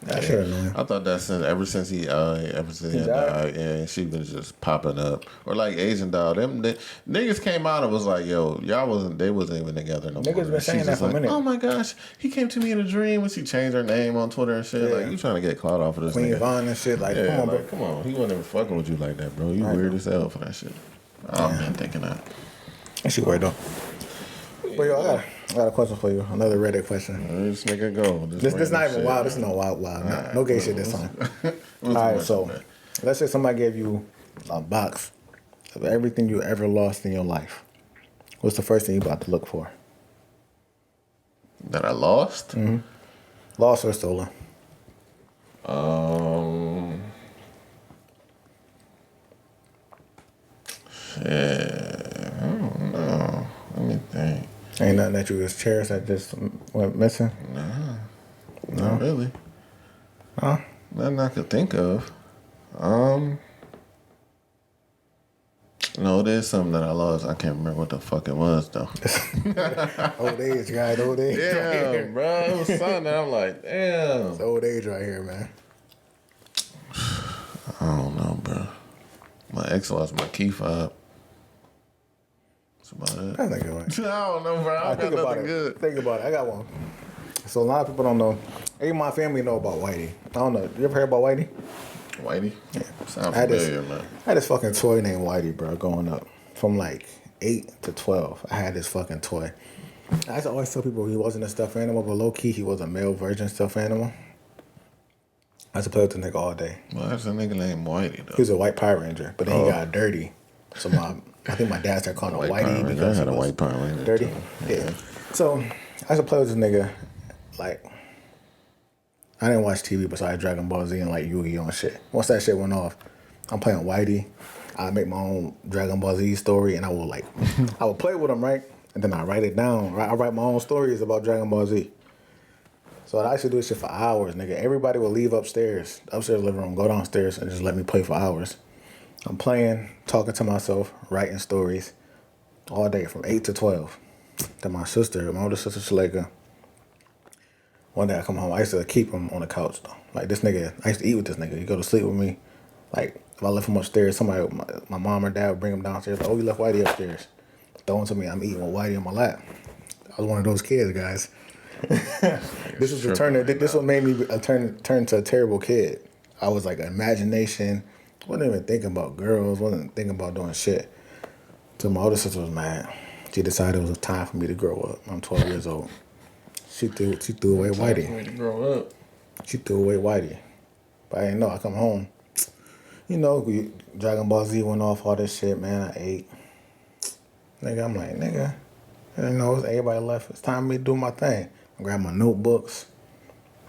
That shit annoying. I thought that ever since he died, yeah, she been just popping up. Or like Asian dog, niggas came out and was like, "Yo, they wasn't even together no more." Niggas been saying that for a minute. Oh my gosh, he came to me in a dream when she changed her name on Twitter and shit. Yeah. Like, you trying to get clout off of this Queen nigga? Vaughn and shit. Like, come on, bro. Come on, he wasn't even fucking with you like that, bro. You weird as hell for that shit. I've been thinking that. That shit weird though. But yo, I got a question for you. Another Reddit question. Just make it go. This not even wild. This is no wild. No gay shit this time. All right, so let's say somebody gave you a box of everything you ever lost in your life. What's the first thing you about to look for? That I lost? Mm-hmm. Lost or stolen? Shit. I don't know. Let me think. Ain't nothing that you was cherished that just went missing? Not really. Huh? Nothing I could think of. No, there's something that I lost. I can't remember what the fuck it was though. Old age, guys. Old age. Yeah, bro. It was something that I'm like, damn. It's old age right here, man. I don't know, bro. My ex lost my key fob. That's about it. That's not good, right? I don't know, bro. I Think got about nothing it. good. Think about it. I got one. So a lot of people don't know. Even my family know about Whitey. I don't know. You ever heard about Whitey? Whitey? Yeah. Sounds I had familiar, man. I had this fucking toy named Whitey, bro, growing up. From like 8 to 12, I had this fucking toy. I used to always tell people he wasn't a stuffed animal, but low-key, he was a male virgin stuffed animal. I used to play with the nigga all day. Well, that's a nigga named Whitey, though. He was a white Power Ranger, but then he got dirty. So I think my dad started calling him Whitey because I he had a was white Power Ranger. dirty. Yeah. So I used to play with this nigga, like, I didn't watch TV besides Dragon Ball Z and like Yu-Gi-Oh and shit. Once that shit went off, I'm playing Whitey. I make my own Dragon Ball Z story, and I would play with him, right? And then I write it down. Right? I write my own stories about Dragon Ball Z. So I used to do this shit for hours, nigga. Everybody would leave upstairs living room, go downstairs, and just let me play for hours. I'm playing, talking to myself, writing stories all day from 8 to 12. Then my older sister, Shaleka, one day I come home, I used to keep him on the couch, though. Like, this nigga, I used to eat with this nigga. He go to sleep with me. Like, if I left him upstairs, somebody, my mom or dad would bring him downstairs. Like, oh, you left Whitey upstairs. Throw him to me. I'm eating with Whitey on my lap. I was one of those kids, guys. This was what made me turn to a terrible kid. I was like, imagination. Wasn't even thinking about girls. Wasn't thinking about doing shit. So my older sister was mad. She decided it was time for me to grow up. I'm 12 years old. She threw away Whitey. For me to grow up. She threw away Whitey. But I didn't know. I come home. You know, Dragon Ball Z went off, all this shit, man. I ate. Nigga, I'm like, nigga. You know, everybody left. It's time for me to do my thing. I grabbed my notebooks.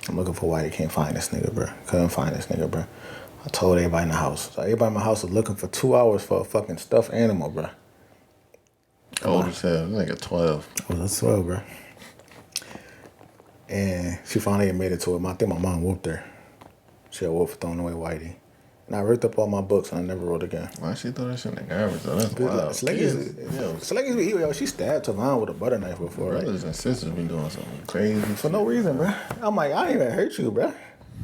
I'm looking for Whitey. Can't find this nigga, bro. Couldn't find this nigga, bro. I told everybody in the house. So everybody in my house was looking for 2 hours for a fucking stuffed animal, bro. Old as hell. Nigga 12. I was 12, bro. And she finally admitted to it. I think my mom whooped her. She got whooped for throwing away Whitey. And I ripped up all my books and I never wrote again. Why she throw that shit in the garbage, though? That's wild. She stabbed Tavon with a butter knife before, right? Brothers and sisters be doing something crazy. For no reason, bro. I'm like, I ain't even hurt you, bro.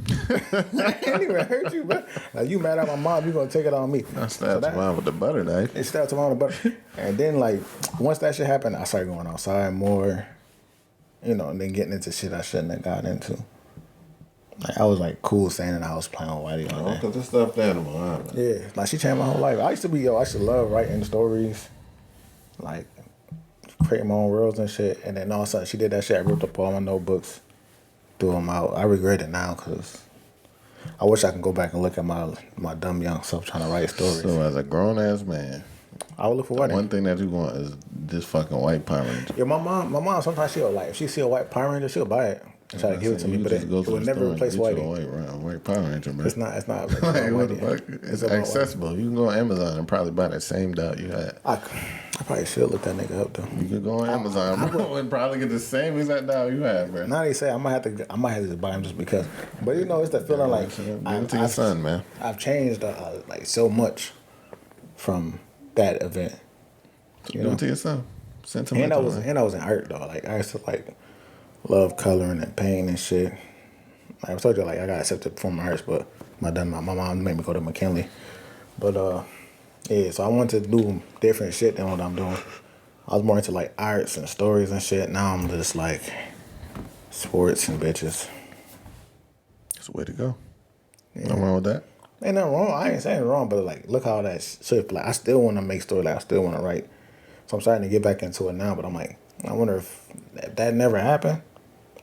I ain't even hurt you, bro. Now, you mad at my mom, you gonna take it on me. I stabbed Tavon with the butter knife. It stabbed Tavon with the butter. And then, like, once that shit happened, I started going outside more, you know, and then getting into shit I shouldn't have got into. Like, I was like cool staying in the house playing with Whitey all day. Because it's stuffed animal, huh? Yeah, like she changed my whole life. I used to love writing stories, like creating my own worlds and shit. And then all of a sudden she did that shit. I ripped up all my notebooks, threw them out. I regret it now because I wish I could go back and look at my dumb young self trying to write stories. So as a grown ass man, I would look for Whitey. one thing that you want is this fucking white Power Ranger. Yeah, my mom sometimes she'll like if she see a white Power Ranger, she'll buy it and try to give it to me, but it will never replace Whitey. White Power Ranger, man. It's not. Like, What the fuck? It's accessible. Whitey. You can go on Amazon and probably buy that same dot you had. I probably should look that nigga up though. You could go on Amazon, bro, and probably get the same exact dot you had, bro. Now they say I might have to just buy them just because. But you know, it's the feeling like give it to your son, man. I've changed like so much from that event. Give it to your son. And I was in art though. Like I used to like love coloring and painting and shit. Like I told you, like I got accepted to performing arts, but my mom made me go to McKinley. But yeah, so I wanted to do different shit than what I'm doing. I was more into like arts and stories and shit. Now I'm just like sports and bitches. That's the way to go. Yeah. Nothing wrong with that. Ain't nothing wrong. I ain't saying wrong, but like look how that shit. Like I still want to make stories. Like I still want to write. So I'm starting to get back into it now. But I'm like, I wonder if that never happened.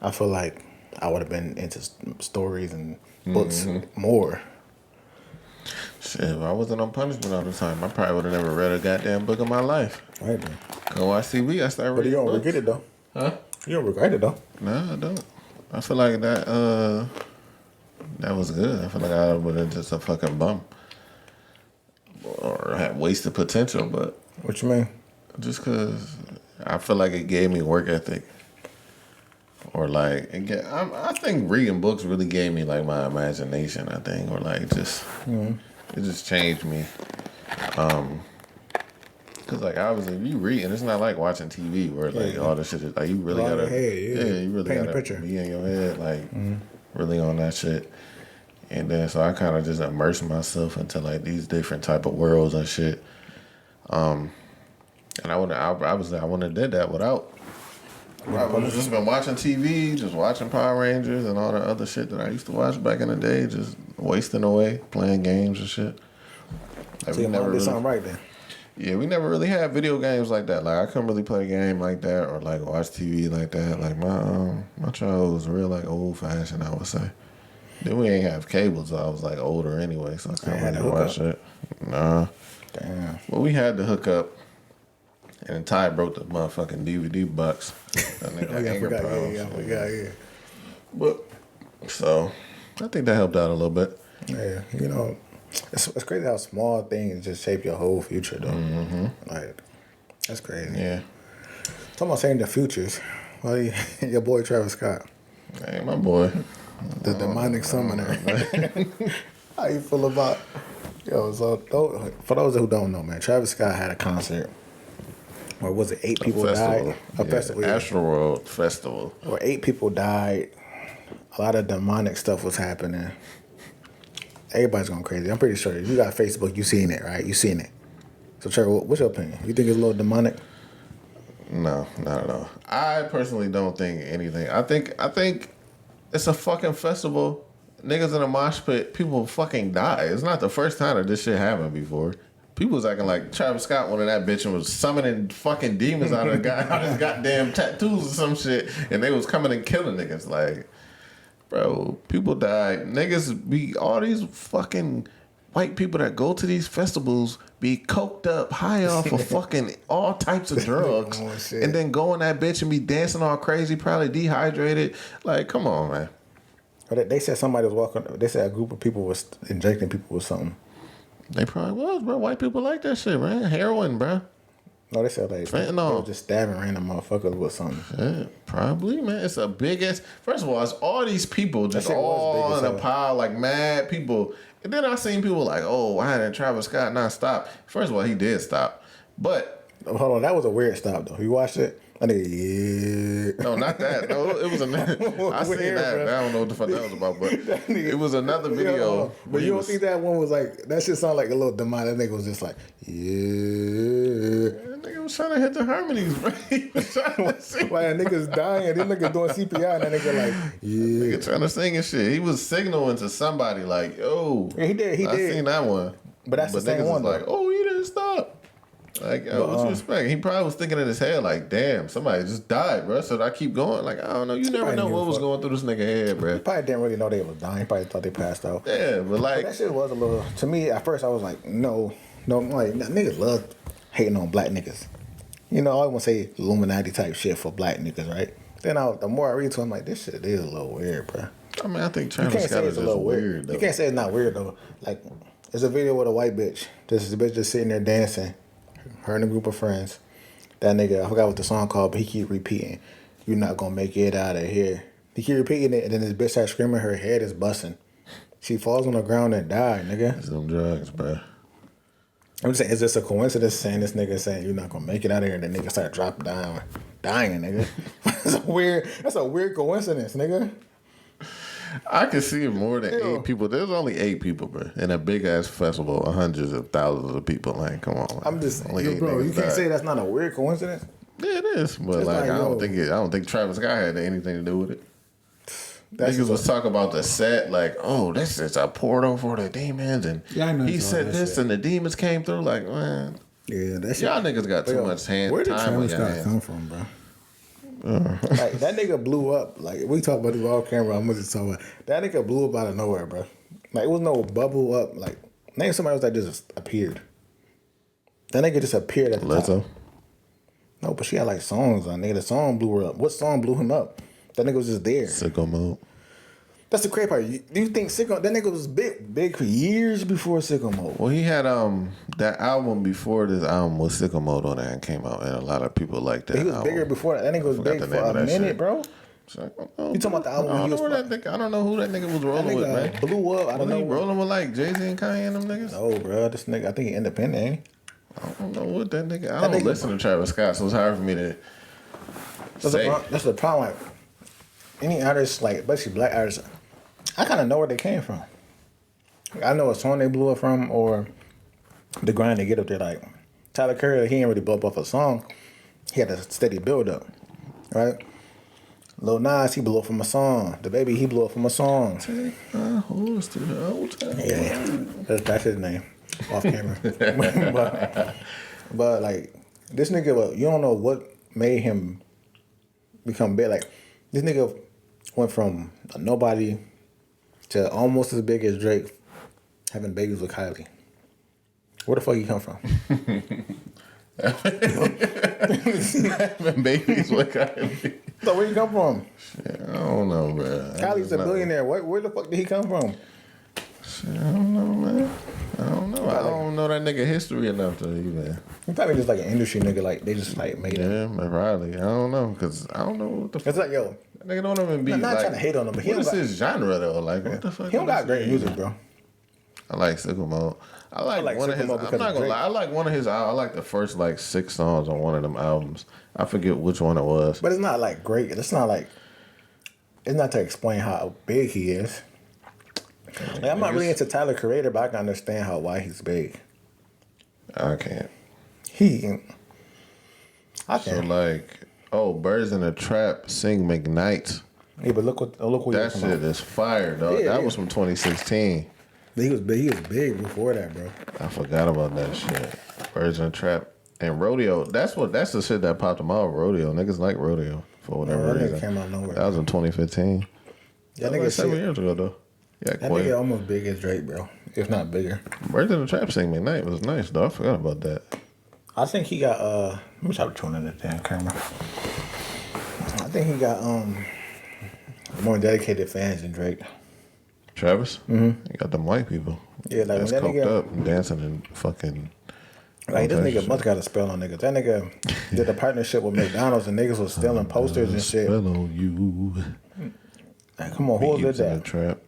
I feel like I would have been into stories and books more. Shit, if I wasn't on punishment all the time, I probably would have never read a goddamn book in my life. Right, man. Go watch TV, I started reading. But you don't books. regret it though. Huh? You don't regret it though. No, I don't. I feel like that was good. I feel like I would have just a fucking bum. Or had wasted potential, but What you mean? just cause I feel like it gave me work ethic. Or like, I think reading books really gave me like my imagination. I think, or like just it just changed me. Cause like obviously, if you read, and it's not like watching TV where like all this shit is like you really gotta, you really paint gotta be in your head, like really on that shit. And then so I kind of just immersed myself into like these different type of worlds and shit. And I wouldn't have did that without. I would have just been watching TV, just watching Power Rangers and all the other shit that I used to watch back in the day, just wasting away, playing games and shit. Like, So you never did something right then. Yeah, we never really had video games like that. Like I couldn't really play a game like that or like watch TV like that. Like my childhood was real like old fashioned, I would say. Then we ain't have cable, so I was like older anyway, so I couldn't really watch it. Nah. Damn. Well, we had to hook up. And Ty broke the motherfucking DVD box. That nigga got anger problems. Yeah. But so I think that helped out a little bit. Yeah, you know, it's crazy how small things just shape your whole future, though. Mm-hmm. Like, that's crazy. Yeah. Talking about saying the futures. Well, your boy Travis Scott. Hey, my boy. The demonic summoner. How you feel about... Yo, so for those who don't know, man, Travis Scott had a concert. Or was it 8 people died? A festival. Astroworld Festival. Or 8 people died. A lot of demonic stuff was happening. Everybody's going crazy. I'm pretty sure. If you got Facebook, you seen it, right? You seen it. So, Trevor, what's your opinion? You think it's a little demonic? No, not at all. I personally don't think anything. I think it's a fucking festival. Niggas in a mosh pit, people fucking die. It's not the first time that this shit happened before. People was acting like Travis Scott went in that bitch and was summoning fucking demons out of his goddamn tattoos or some shit, and they was coming and killing niggas. Like, bro, people died. Niggas be all these fucking white people that go to these festivals be coked up, high off of fucking all types of drugs, and then go in that bitch and be dancing all crazy, probably dehydrated. Like, come on, man. They said somebody was walking. They said a group of people was injecting people with something. They probably was, bro. White people like that shit, man. Heroin, bro. No, they said they were just stabbing random motherfuckers with something. Yeah, probably, man. It's a big ass. First of all, it's all these people just all in a pile, like mad people. And then I seen people like, oh, why didn't Travis Scott not stop? First of all, he did stop, but hold on, that was a weird stop though. You watched it? I think no, not that. No, it was another. I seen that. Bro. I don't know what the fuck that was about, but it was another video. But you don't think that one was like that? Shit sound like a little demonic. That nigga was just like, yeah. That nigga was trying to hit the harmonies, bro. He was trying to sing. Like that nigga's dying. This nigga doing CPR, and that nigga like, yeah. Nigga trying to sing and shit. He was signaling to somebody like, yo. Yeah, he did. I seen that one. But that's the same one. Like, oh, he didn't stop. Like, what you expect? He probably was thinking in his head, like, damn, somebody just died, bro. So I keep going. Like, I don't know. You never know what was going through this nigga head, bro. He probably didn't really know they was dying. He probably thought they passed out. Yeah, but like. But that shit was a little. To me, at first, I was like, no. Like, niggas love hating on black niggas. You know, I always want to say Illuminati type shit for black niggas, right? Then the more I read to him, I'm like, this shit is a little weird, bro. I mean, I think You Travis can't Scott say is it's a just little weird, though. You can't say it's not weird though. Like, there's a video with a white bitch. This bitch just sitting there dancing. Her and a group of friends. That nigga, I forgot what the song called, but he keep repeating, "You're not gonna make it out of here." He keep repeating it, and then this bitch starts screaming. Her head is busting. She falls on the ground and die, nigga. It's them drugs, bro. I'm just saying, is this a coincidence saying this nigga saying you're not gonna make it out of here, and the nigga start dropping down, dying, nigga? That's a weird coincidence, nigga. I can see more than 8 people. There's only 8 people, bro, in a big ass festival of hundreds of thousands of people. Like, come on, man. I'm just saying, Only 8 bro, you niggas can't died. say that's not a weird coincidence. Yeah, it is, but It's like, like, I yo. don't think Travis Scott had anything to do with it. That's Niggas was talking about the set, like, oh, this is a portal for the demons, and Yeah, I know he it's all said that this, shit. and the demons came through. Like, man, Yeah, that shit. y'all niggas got too Yo, much time Where did on your Travis Scott hands. come from, bro? Like, that nigga blew up. Like, we talk about this off camera. I'm just talking about that nigga blew up out of nowhere, bro. Like, it was no bubble up. Like, name somebody else that just appeared. That nigga just appeared at the top. Lizzo. No, but she had like songs on. Nigga, the song blew her up. What song blew him up? That nigga was just there. Sicko mode. That's the crazy part. Do you think Sicko? That nigga was big for years before Sicko Mode. Well, he had that album before this album was Sicko Mode on there and came out, and a lot of people liked that. He was album. bigger before that. That nigga was forgot big the for name of a that minute, shit. bro. So, You talking about the album I when he don't, was know I don't know who that nigga was That rolling with, nigga man. blew up. I don't Was he know. rolling with like Jay-Z and Kanye and them niggas? No, bro. This nigga, I think he independent, ain't he? I don't know what that nigga. I That don't nigga- listen to Travis Scott, so it's hard for me to say. That's the problem. Like, any artist, like, especially black artists, I kind of know where they came from. I know a song they blew up from or the grind they get up there. Like, Tyler Curry, he ain't really blow up off a song. He had a steady build up, right? Lil Nas, he blew up from a song. The Baby, he blew up from a song. Take my horse to the hotel. Yeah, that's his name, off camera. but like, this nigga, you don't know what made him become big. Like, this nigga went from a nobody to almost as big as Drake, having babies with Kylie. Where the fuck he come from? Having babies with Kylie. So where he come from? Shit, I don't know, bro. Kylie's a billionaire. Where the fuck did he come from? Shit, I don't know, man. I don't know. I don't know that nigga history enough to even. He probably just like an industry nigga. Like, they just like made him. Yeah, probably. I don't know, cause I don't know what the fuck. It's like, yo, That nigga don't even be I'm not like, trying to hate on him, but he what don't is got- his genre though? Like, what the fuck? he don't is got great his- music, bro. I like Sicko Mode. I like one of Sicko his. Mode I'm because not of gonna Drake. lie. I like one of his. I like the first like 6 songs on one of them albums. I forget which one it was. But it's not like great. It's not like, it's not to explain how big he is. Like, I'm not really into Tyler Creator, but I can understand why he's big. I can't. I So can. like, Birds in the Trap, Sing McKnight. Yeah, but look what That he shit is fire, dog. Yeah, that yeah. was from 2016. He was big. He was big before that, bro. I forgot about that shit. Birds in the Trap and Rodeo. That's the shit that popped them out. Rodeo. Niggas like Rodeo for whatever that nigga reason. came out of nowhere. That was in 2015. That That was nigga like 7 shit. years ago though. Yeah, That quite. nigga almost big as Drake, bro. If not bigger. Birds in the Trap, Sing McKnight was nice though. I forgot about that. I think he got let me try to tune in the damn camera. I think he got more dedicated fans than Drake. Travis. Mm-hmm. You got them white people. Yeah, like that's when that coked nigga- up and dancing and fucking. Like, this all nigga types of must got a spell on niggas. That nigga did a partnership with McDonald's and niggas was stealing posters and shit. Spell on you. Like, come on, who did Birds in the that? Trap.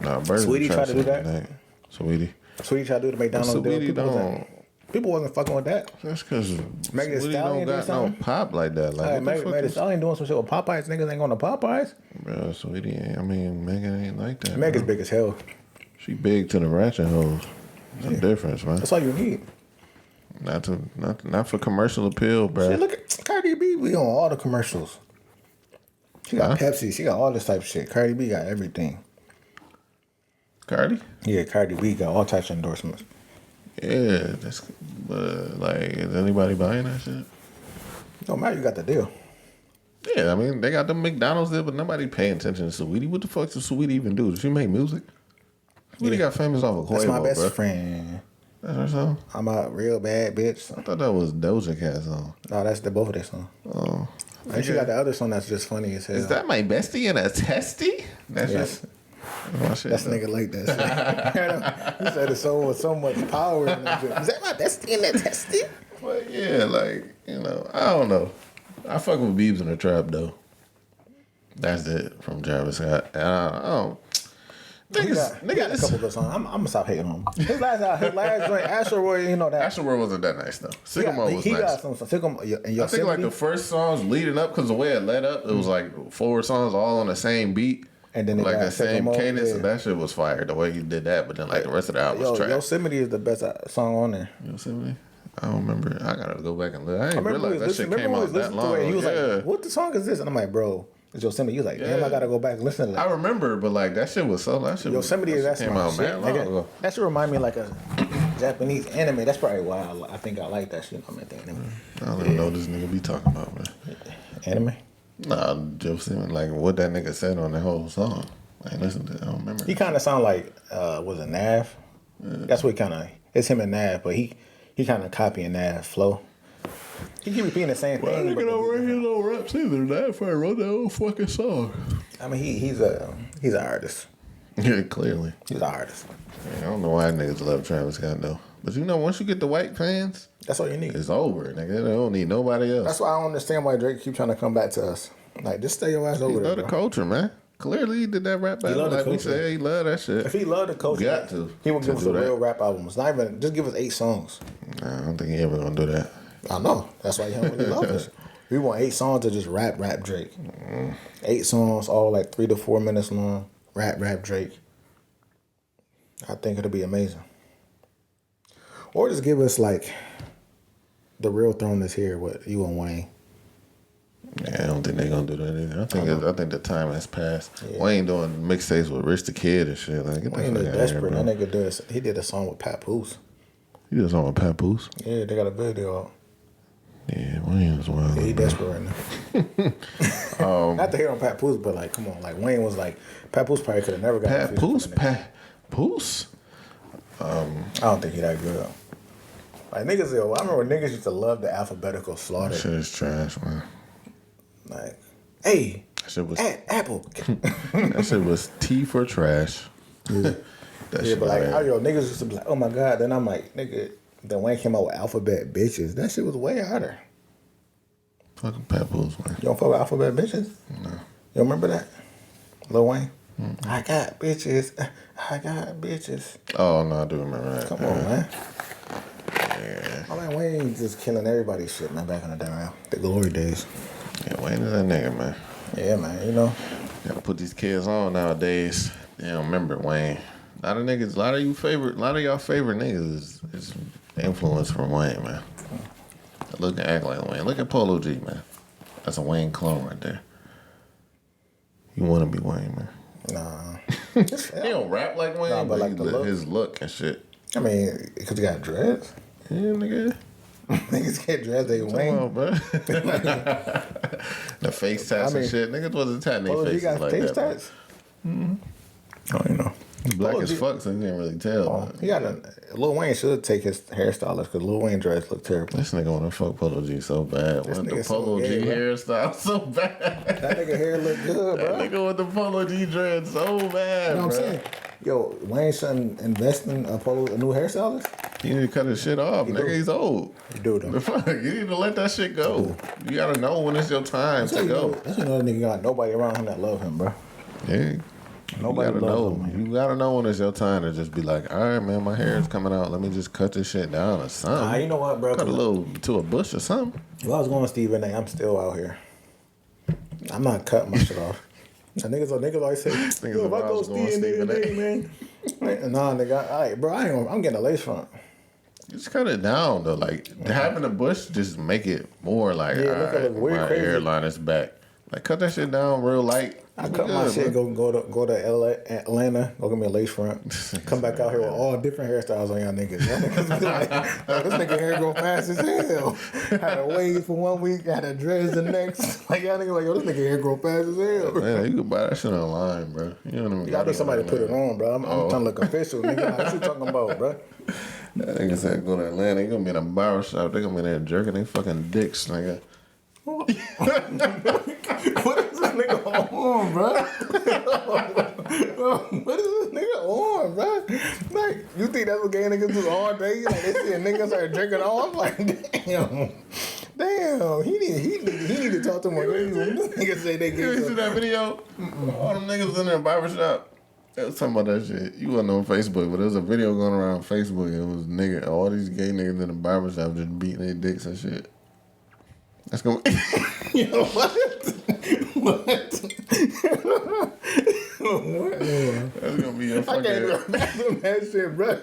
Nah, Birds Sweetie in the Trap. tried to do that? Sing McKnight. Sweetie. Sweetie tried to do the McDonald's deal. Sweetie People don't. people wasn't fucking with that. That's because Megan Thee Sweetie Stallion don't did got no something? pop like that. Like, what the Megan fuck Thee is... Stallion doing some shit with Popeyes. Niggas ain't going to Popeyes. Bro, Sweetie ain't... I mean, Megan ain't like that. Megan's bro. big as hell. She big to the ratchet hoes. There's a difference, man. That's all you need. Not for commercial appeal, bro. Shit, look at Cardi B. We on all the commercials. She got Huh? Pepsi. She got all this type of shit. Cardi B got everything. Cardi? Yeah, Cardi B got all types of endorsements. Yeah, that's... But, like, is anybody buying that shit? Don't matter. You got the deal. Yeah, I mean, they got the McDonald's there, but nobody paying attention to Sweetie. What the fuck does Sweetie even do? Does she make music? Sweetie got famous off of Quavo, That's my best bro. friend. That's her song? I'm a real bad bitch. I thought that was Doja Cat's song. No, that's both of their songs. Oh. And she got the other song that's just funny as hell. Is that my bestie in a testy? That's yes. just... My shit, That's nigga like that shit. He said it's so with so much power in that shit. Is that my bestie in that testy? But yeah, like, I don't know. I fuck with Biebs in the trap though. That's it from Travis Scott. And I don't. He got a couple good songs. I'm gonna stop hating on him. His last joint, Asteroid, that. Asteroid wasn't that nice though. Sycamore was he nice. got some Sycamore. I think like the first songs leading up, because the way it led up, it was like 4 songs all on the same beat. And then like the same Sycamore, cadence, yeah. and that shit was fire. The way he did that, but then like the rest of the album was trash. Yosemite is the best song on there. Yosemite? I don't remember. I gotta go back and look. I didn't realize that shit came out that long. He was like, "What the song is this?" And I'm like, "Bro, it's Yosemite." He was like, "Damn, I gotta go back and listen to that." I remember, but like that shit was so. That shit Yosemite was, that came out mad long ago. That should remind me of like a Japanese anime. That's probably why I think I like that shit. I meant the anime. I don't even know what this nigga be talking about, man. Anime? Nah, Yosemite, like what that nigga said on the whole song. I ain't listened to it. I don't remember. He kind of sound like was it Nav? Yeah. That's what kind of. It's him and Nav, but he kind of copying Nav flow. He keep repeating the same thing. Nigga don't write his own raps either. Nav wrote that whole fucking song. I mean, he's an artist. Yeah, clearly. He's an artist. I don't know why niggas love Travis Scott though. But once you get the white fans, that's all you need. It's over, nigga. They don't need nobody else. That's why I don't understand why Drake keep trying to come back to us. Like, just stay your ass over there. He love the culture, man. Clearly, he did that rap battle. Like we said, he love that shit. If he loved the culture, he would give us a real rap album. It's not even just give us 8 songs. Nah, I don't think he ever gonna do that. I know. That's why he don't really love us. We want 8 songs to just rap Drake. 8 songs, all like 3 to 4 minutes long. Rap Drake. I think it'll be amazing. Or just give us like the real throne is here with you and Wayne. Yeah, I don't think they're gonna do that either. I think the time has passed. Yeah. Wayne doing mixtapes with Rich the Kid and shit. Like, Wayne is desperate. That nigga he did a song with Papoose. He did a song with Papoose? Yeah, they got a video out. Yeah, Wayne was wild. Yeah, he desperate right now. Not to hear on Papoose, but like, come on, like Wayne was like, Papoose probably could have never got Papoose? I don't think he that good. Like niggas, I remember niggas used to love the alphabetical slaughter. That shit is trash, man. Like, hey, that shit was apple. That shit was T for trash. Yeah, but like, niggas used to be like, oh my god. Then I'm like, nigga. Then Wayne came out with Alphabet Bitches. That shit was way harder. Fucking Papoose, man. You don't fuck with Alphabet Bitches? No. You remember that? Lil Wayne? Mm-hmm. I got bitches. Oh no, I do remember that. Come on, man. Yeah. I mean, Wayne just killing everybody's shit, man, back in the day, man. The glory days. Yeah, Wayne is that nigga, man. Yeah, man, Gotta put these kids on nowadays. They don't remember Wayne. A lot of y'all favorite niggas is influence from Wayne, man. Look and act like Wayne. Look at Polo G, man. That's a Wayne clone right there. You want to be Wayne, man. Nah. He don't rap like Wayne, but like his look and shit. I mean, because he got dreads. Yeah, nigga. Niggas get dreads, they Wayne. Come on, bro. The face tats and shit. Niggas wasn't tatting their faces like that. Polo G got face tats? Mm-hmm. Oh, Black as fuck, so you can't really tell. He got Lil Wayne should take his hairstylist because Lil Wayne dreads look terrible. This nigga wanna fuck Polo G so bad. Want the Polo G hairstyle so bad. That nigga hair look good, bro. That nigga with the Polo G dreads so bad. You know what I'm saying? Yo, Wayne shouldn't invest in a new hairstylist. You need to cut his shit off, nigga. He's old. You do though. The fuck? You need to let that shit go. You gotta know when it's your time to go. That's another nigga got nobody around him that love him, bro. Yeah. Nobody you gotta know. Him, you gotta know when it's your time to just be like, all right, man, my hair is coming out. Let me just cut this shit down or something. You know what, bro? Cut a little to a bush or something. If I was going to Stephen A, I'm still out here. I'm not cutting my shit off. Niggas always say, yo, if I go Stephen A, man. Nah, nigga, I'm getting a lace front. Just cut it down though. Like having a bush, just make it more like, all right, my hairline is back. Like cut that shit down real light. I cut my shit, go to LA, Atlanta, go get me a lace front. Come back out here with all different hairstyles on y'all niggas. Y'all niggas be like, this nigga hair grow fast as hell. Had a wave for 1 week, had a dreads the next. Like y'all niggas like, yo, this nigga hair grow fast as hell. Man, you can buy that shit online, bro. You don't even gotta need somebody to put it on, bro. I'm trying to look official, nigga. Like, what you talking about, bro? That nigga said go to Atlanta. He gonna be in a barbershop. They gonna be there jerking they fucking dicks, nigga. What is this nigga on, bro? What is this nigga on, bro? Like, you think that's what gay niggas do all day? Like, they see a nigga start drinking on? I'm like, damn. He need to talk to more niggas. Niggas say they You gay. see that video? All them niggas in there barbershop. They was talking about that shit. You wasn't on Facebook, but there was a video going around Facebook. It was all these gay niggas in the barbershop just beating their dicks and shit. That's gonna Yo, what? What? What? That's gonna be your I fucking. can't even imagine that shit, bro.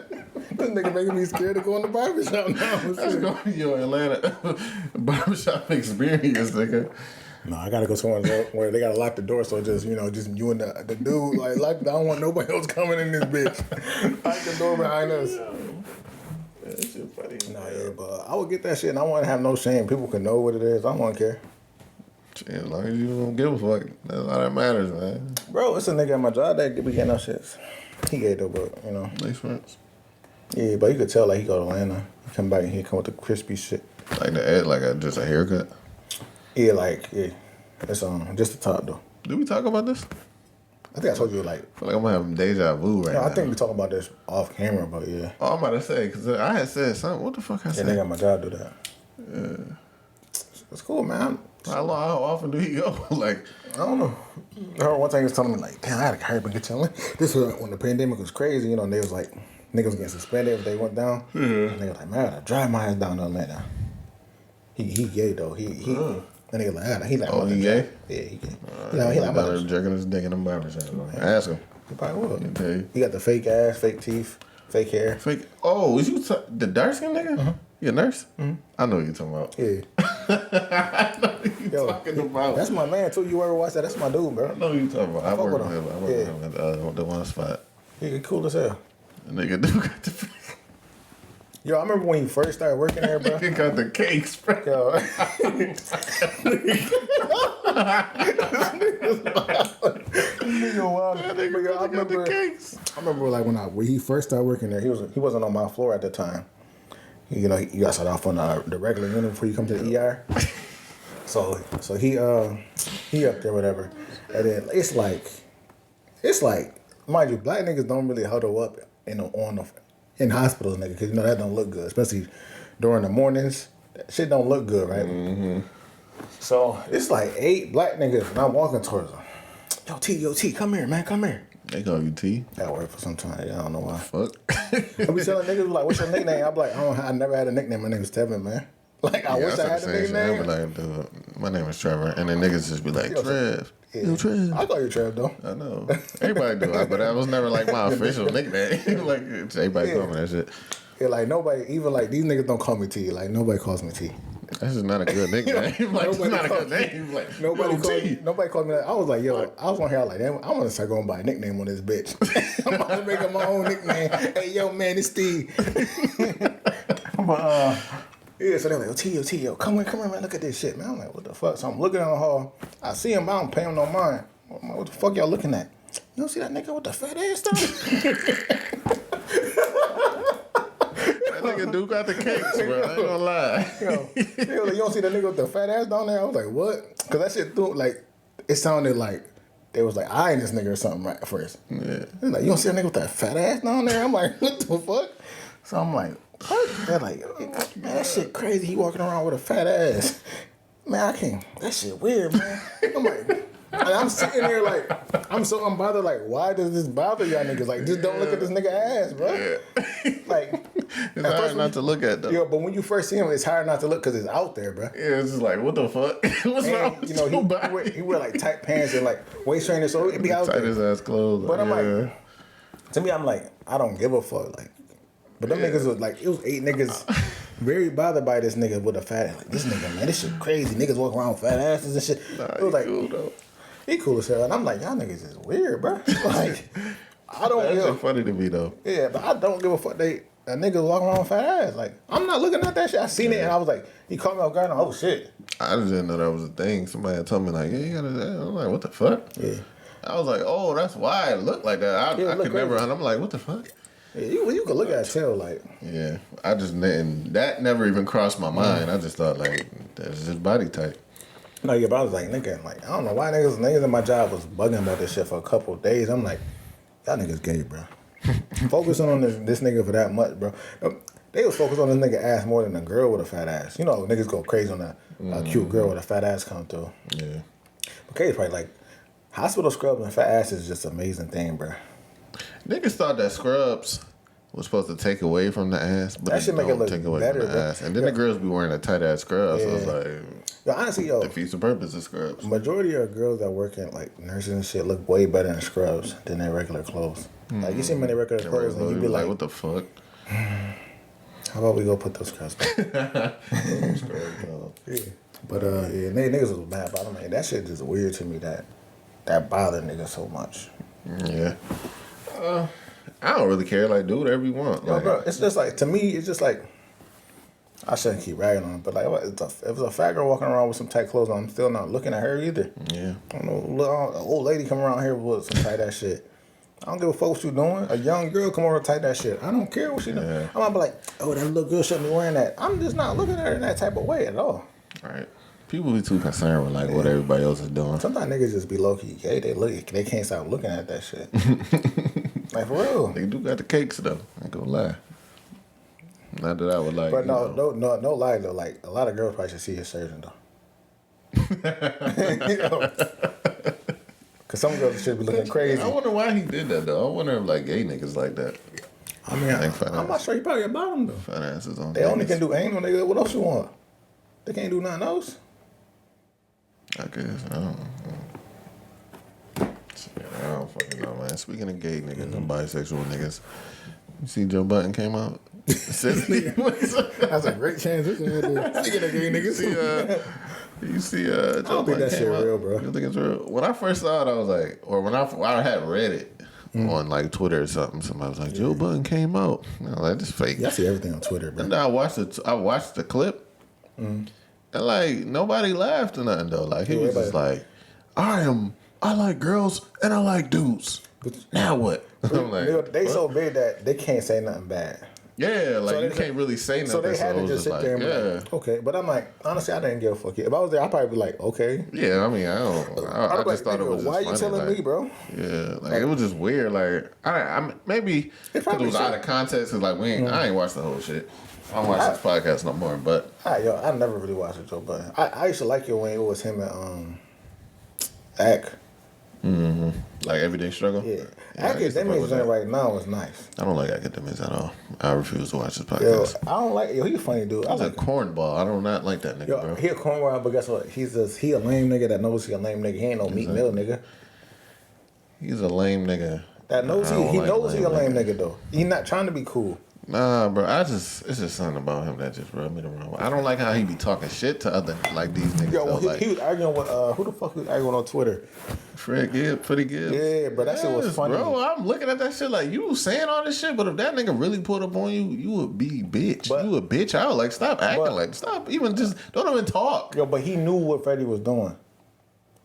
This nigga making me scared to go in the barbershop now. That's gonna be your Atlanta barbershop experience, nigga. No, I gotta go somewhere where they gotta lock the door, so just you and the dude. Like, I don't want nobody else coming in this bitch. Lock the door behind us. That shit funny. Nah, yeah, but I would get that shit, and I want to have no shame. People can know what it is. I don't care. Shit, as long as you don't give a fuck, that's all that matters, man. Bro, it's a nigga at my job that be getting no shits. He gay though, but Nice friends. Yeah, but you could tell like he go to Atlanta. He come back and he come with the crispy shit. Like just a haircut. Yeah, it's just the top though. Did we talk about this? I think I told you like. I feel like I'm gonna have deja vu right now. I think we talking about this off camera, but yeah. Oh, I'm about to say because I had said something. What the fuck I Yeah, said? nigga at my job do that. Yeah. It's cool, man. How often do he go? Like, I don't know. I heard one time he was telling me like, damn, I had to hurry up and get you. This was when the pandemic was crazy, and they was like, niggas getting suspended if they went down. Yeah. And they was like, man, I gotta drive my ass down to Atlanta. He gay though. That nigga like, he like, oh, he gay? Yeah, he gay. He like, about jerking his dick in the barbershop. Ask him. He probably will. He'll tell you. He got the fake ass, fake teeth, fake hair. Fake. Oh, is you the dark skin nigga? Uh-huh. You a nurse? Mm-hmm. I know what you're talking about. Yeah. I know what you're talking about. That's my man too. You ever watch that? That's my dude, bro. I know what you're talking about. I work with him. I work Yeah. with him at the one spot. He cool as hell. The nigga do got the Yo, I remember when he first started working there, bro. nigga got the cakes, bro. Yo. I remember like when he first started working there, he wasn't on my floor at the time. You got started off on the regular unit before you come to the ER. So he up there, whatever. And then it's like, mind you, black niggas don't really huddle up in hospitals, nigga, because that don't look good, especially during the mornings. That shit don't look good, right? Mm-hmm. So it's like 8 black niggas, and I'm walking towards them. Yo, T, come here, man, come here. They call you T? That worked for some time. I don't know why. Fuck. I be telling niggas like, "What's your nickname?" I'm like, I never had a nickname. My name is Tevin, man. Like, I wish I had a nickname. I be like, dude, my name is Trevor, and then niggas just be like, Trev. Yeah. Yo, Trev. I call you Trev though. I know. Everybody do it, but that was never like my official nickname. Like everybody call me that shit. Yeah, like nobody, even like these niggas don't call me T. Like nobody calls me T. That's just not a good nickname. Like it's not a good name. Like nobody called me that. I was like, yo, I was on here like, damn, I want to start going by a nickname on this bitch. I'm about to make up my own nickname. Hey, yo, man, it's Steve. But yeah, so they're like, yo, come here, man, look at this shit, man. I'm like, what the fuck? So I'm looking in the hall. I see him, I don't pay him no mind. What the fuck y'all looking at? You don't see that nigga with the fat ass stuff? That nigga do got the cakes, bro. I ain't gonna lie. Yo, you don't see that nigga with the fat ass down there? I was like, what? Because that shit threw, like, it sounded like they was like eyeing this nigga or something right at first. Yeah. They're like, you don't see that nigga with that fat ass down there? I'm like, what the fuck? So I'm like, what? They're like, man, that shit crazy. He walking around with a fat ass. Man, I can't. That shit weird, man. I'm like, and I'm sitting there like, I'm so unbothered. Like, why does this bother y'all niggas? Like, just don't look at this nigga ass, bro. Yeah. Like, it's hard not to look at though. Yeah, but when you first see him, it's hard not to look because it's out there, bro. Yeah, it's just like, what the fuck? What's wrong with he wear like tight pants and like waist trainers, so it be out there. Tight his ass clothes. But I'm like, to me, I'm like, I don't give a fuck. Like, but them niggas was like, it was 8 niggas very bothered by this nigga with a fat ass. Like, this nigga, man, this shit crazy. Niggas walk around with fat asses and shit. Nah, it was like, cool though. He cool as hell. And I'm like, y'all niggas is weird, bro. Like, I don't give a fuck. Funny to me though. Yeah, but I don't give a fuck. A nigga walking around with fat ass. Like, I'm not looking at that shit. I seen it and I was like, he caught me off guard. Oh shit. I just didn't know that was a thing. Somebody had told me like, yeah, you got a. I'm like, what the fuck? Yeah. I was like, oh, that's why it looked like that. I could crazy. never. And I'm like, what the fuck? Yeah, you could look at it, tell like. Yeah, I just and that never even crossed my mind. I just thought like that's his body type. No, yeah, but I was like, nigga, like I don't know why niggas in my job was bugging about this shit for a couple of days. I'm like, y'all niggas gay, bro. Focusing on this nigga for that much, bro. They was focused on this nigga ass more than a girl with a fat ass. You know, niggas go crazy on a cute girl with a fat ass come through. Yeah. Okay, it's probably like hospital scrubs and fat ass is just an amazing thing, bro. Niggas thought that scrubs was supposed to take away from the ass, but that should make it look take away better, from the bro. ass. And then the girls be wearing a tight ass scrubs. So it's like, yo, honestly, yo, defeats the purpose of scrubs. Majority of girls that work in like nurses and shit look way better in scrubs than their regular clothes. Like you see them in their regular clothes and you be like, what the fuck? How about we go put those scrubs back? Yeah. But yeah, niggas was mad about them. Man, that shit just weird to me that bothered niggas so much. Yeah. I don't really care. Like, do whatever you want. Yo, like, bro, it's just like, to me, it's just like, I shouldn't keep ragging on it, but like, if it's a fat girl walking around with some tight clothes on, I'm still not looking at her either. Yeah. I don't know, an old lady come around here with some tight ass shit. I don't give a fuck what you doing. A young girl come over tight that shit. I don't care what she doing. Yeah. I'm gonna be like, oh, that little girl shouldn't be wearing that. I'm just not looking at her in that type of way at all. Right. People be too concerned with like what everybody else is doing. Sometimes niggas just be low key gay. They can't stop looking at that shit. Like for real. They do got the cakes though. I ain't gonna lie. Not that I would like. But no lie though. Like a lot of girls probably should see a surgeon though. Cause some girls should be looking crazy. I wonder why he did that though. I wonder if like gay niggas like that. I mean, I'm not sure he probably about them though. Fat asses on. They only can do anal, nigga. What else you want? They can't do nothing else. I guess I don't know. I don't fucking know, man. Speaking of gay niggas and bisexual niggas, you see Joe Budden came out. That's a great transition. Speaking of gay niggas, you see Joe I don't think that shit real, bro. You think it's real? When I first saw it, I was like, or when I had read it on like Twitter or something, somebody was like, Joe Budden came out. I was like, this fake. Yeah, I see everything on Twitter, bro. And then I watched the clip, and like nobody laughed or nothing though. Like he was just like, I like girls and I like dudes. Now what? I'm like, they what? so big that they can't say nothing bad. Yeah, like So you they- can't really say nothing. So they had to it was just sit like, there and be like, okay. But I'm like, honestly, I didn't give a fuck. If I was there, I'd probably be like, okay. Yeah, I mean, I I'd be just thought it nigga, was just why funny. you telling like, me, bro? Yeah, like it was just weird. Like I maybe because it was out of context. Cause like I ain't watched the whole shit. I don't watch this podcast no more. But I never really watched it, Joe Budden. I used to like it when it was him and Ack. like Everyday Struggle. Yeah, I used to fuck Academics with that. right now is nice. I don't like academics at all. I refuse to watch this Yo, podcast. I don't like. Yo, he's a funny dude. I He's a like. cornball. I do not like that nigga, Yo, bro. he a cornball, but guess what? He a lame nigga that knows he a lame nigga. He ain't no Meek Mill nigga. He's a lame nigga. That knows I don't he like knows he a lame niggas. nigga though. He not trying to be cool. Nah, bro. It's just something about him that just rubbed me the wrong way. I don't like how he be talking shit to other like these niggas. Yo, though. he was arguing with who the fuck he was arguing on Twitter? Fred Gibb, pretty good. Yeah, bro, that shit was funny. Bro, I'm looking at that shit like you saying all this shit, but if that nigga really pulled up on you, you would be bitch. But- you a bitch out. Like stop acting but- like stop even just don't even talk. Yo, but he knew what Freddie was doing.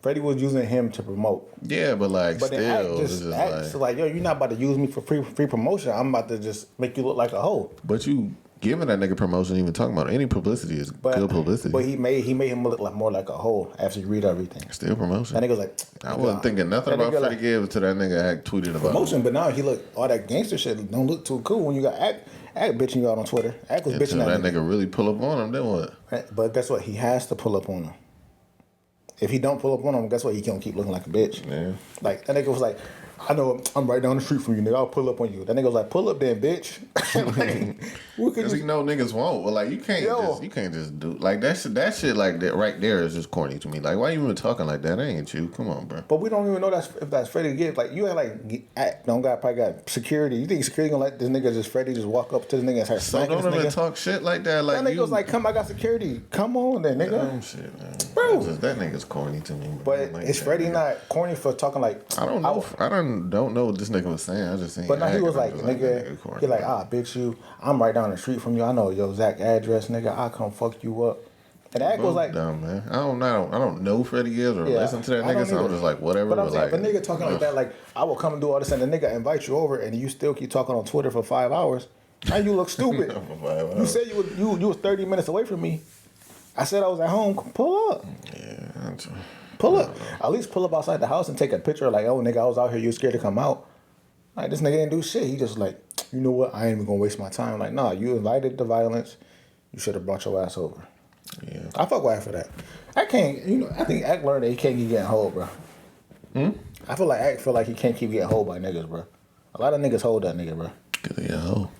Freddie was using him to promote. Yeah, but like But still, then Act it's just just acts like. like, yo, you're not about to use me for free promotion. I'm about to just make you look like a hoe. But you giving that nigga promotion, even talking about any publicity is good publicity. But he made him look like more like a hoe after you read everything. Still promotion. That nigga was like, I wasn't thinking nothing that about nigga Freddie like, Gibbs until that nigga had tweeted about promotion, but now he look all that gangster shit don't look too cool when you got Act bitching you out on Twitter. Act was it. Until bitching that that nigga really pull up on him, then what? But guess what? He has to pull up on him. If he don't pull up on him, guess what? He can't keep looking like a bitch. Yeah. Like that nigga was like, I know I'm right down the street from you, nigga. I'll pull up on you. That nigga was like, pull up then, bitch. Like, we could Cause just, you know niggas won't. Well, like you can't just do like that shit like that right there is just corny to me. Like why you even talking like that? That ain't you. Come on, bro. but we don't even know if that's Freddie Gibbs. Like you ain't like probably got security. You think security gonna let this nigga just walk up to this nigga and start So smacking don't this even nigga? talk shit like that. Like That nigga was like, come, I got security. Come on then, nigga. dumb shit, man. Bro. That nigga's corny to me. Bro. But I don't like is that Freddie nigga. not corny for talking like? I don't know. I don't know what this nigga was saying. I just seen. But now he was like, that nigga, corny. he like, bitch, you. I'm right down the street from you. I know your exact address, nigga. I'll come fuck you up. And Ack was like, dumb, man. I don't know Freddie Gibbs or Yeah, listen to that I don't nigga, so I'm either. just like, whatever. but I'm saying, like, if a nigga talking like that, like, I will come and do all this, and the nigga invite you over, and you still keep talking on Twitter for 5 hours, now you look stupid. For 5 hours. You said you was 30 minutes away from me. I said I was at home. Pull up. Yeah. Pull up. At least pull up outside the house and take a picture like, oh, nigga, I was out here. You was scared to come out. Like, this nigga didn't do shit. He just like, you know what? I ain't even going to waste my time. Like, nah, you invited the violence. You should have brought your ass over. Yeah. I fuck with Ack for that. I can't, I think Ack learned that he can't keep getting hold, bro. I feel like Ack feel like he can't keep getting hold by niggas, bro. A lot of niggas hold that nigga, bro. Cause he a hoe.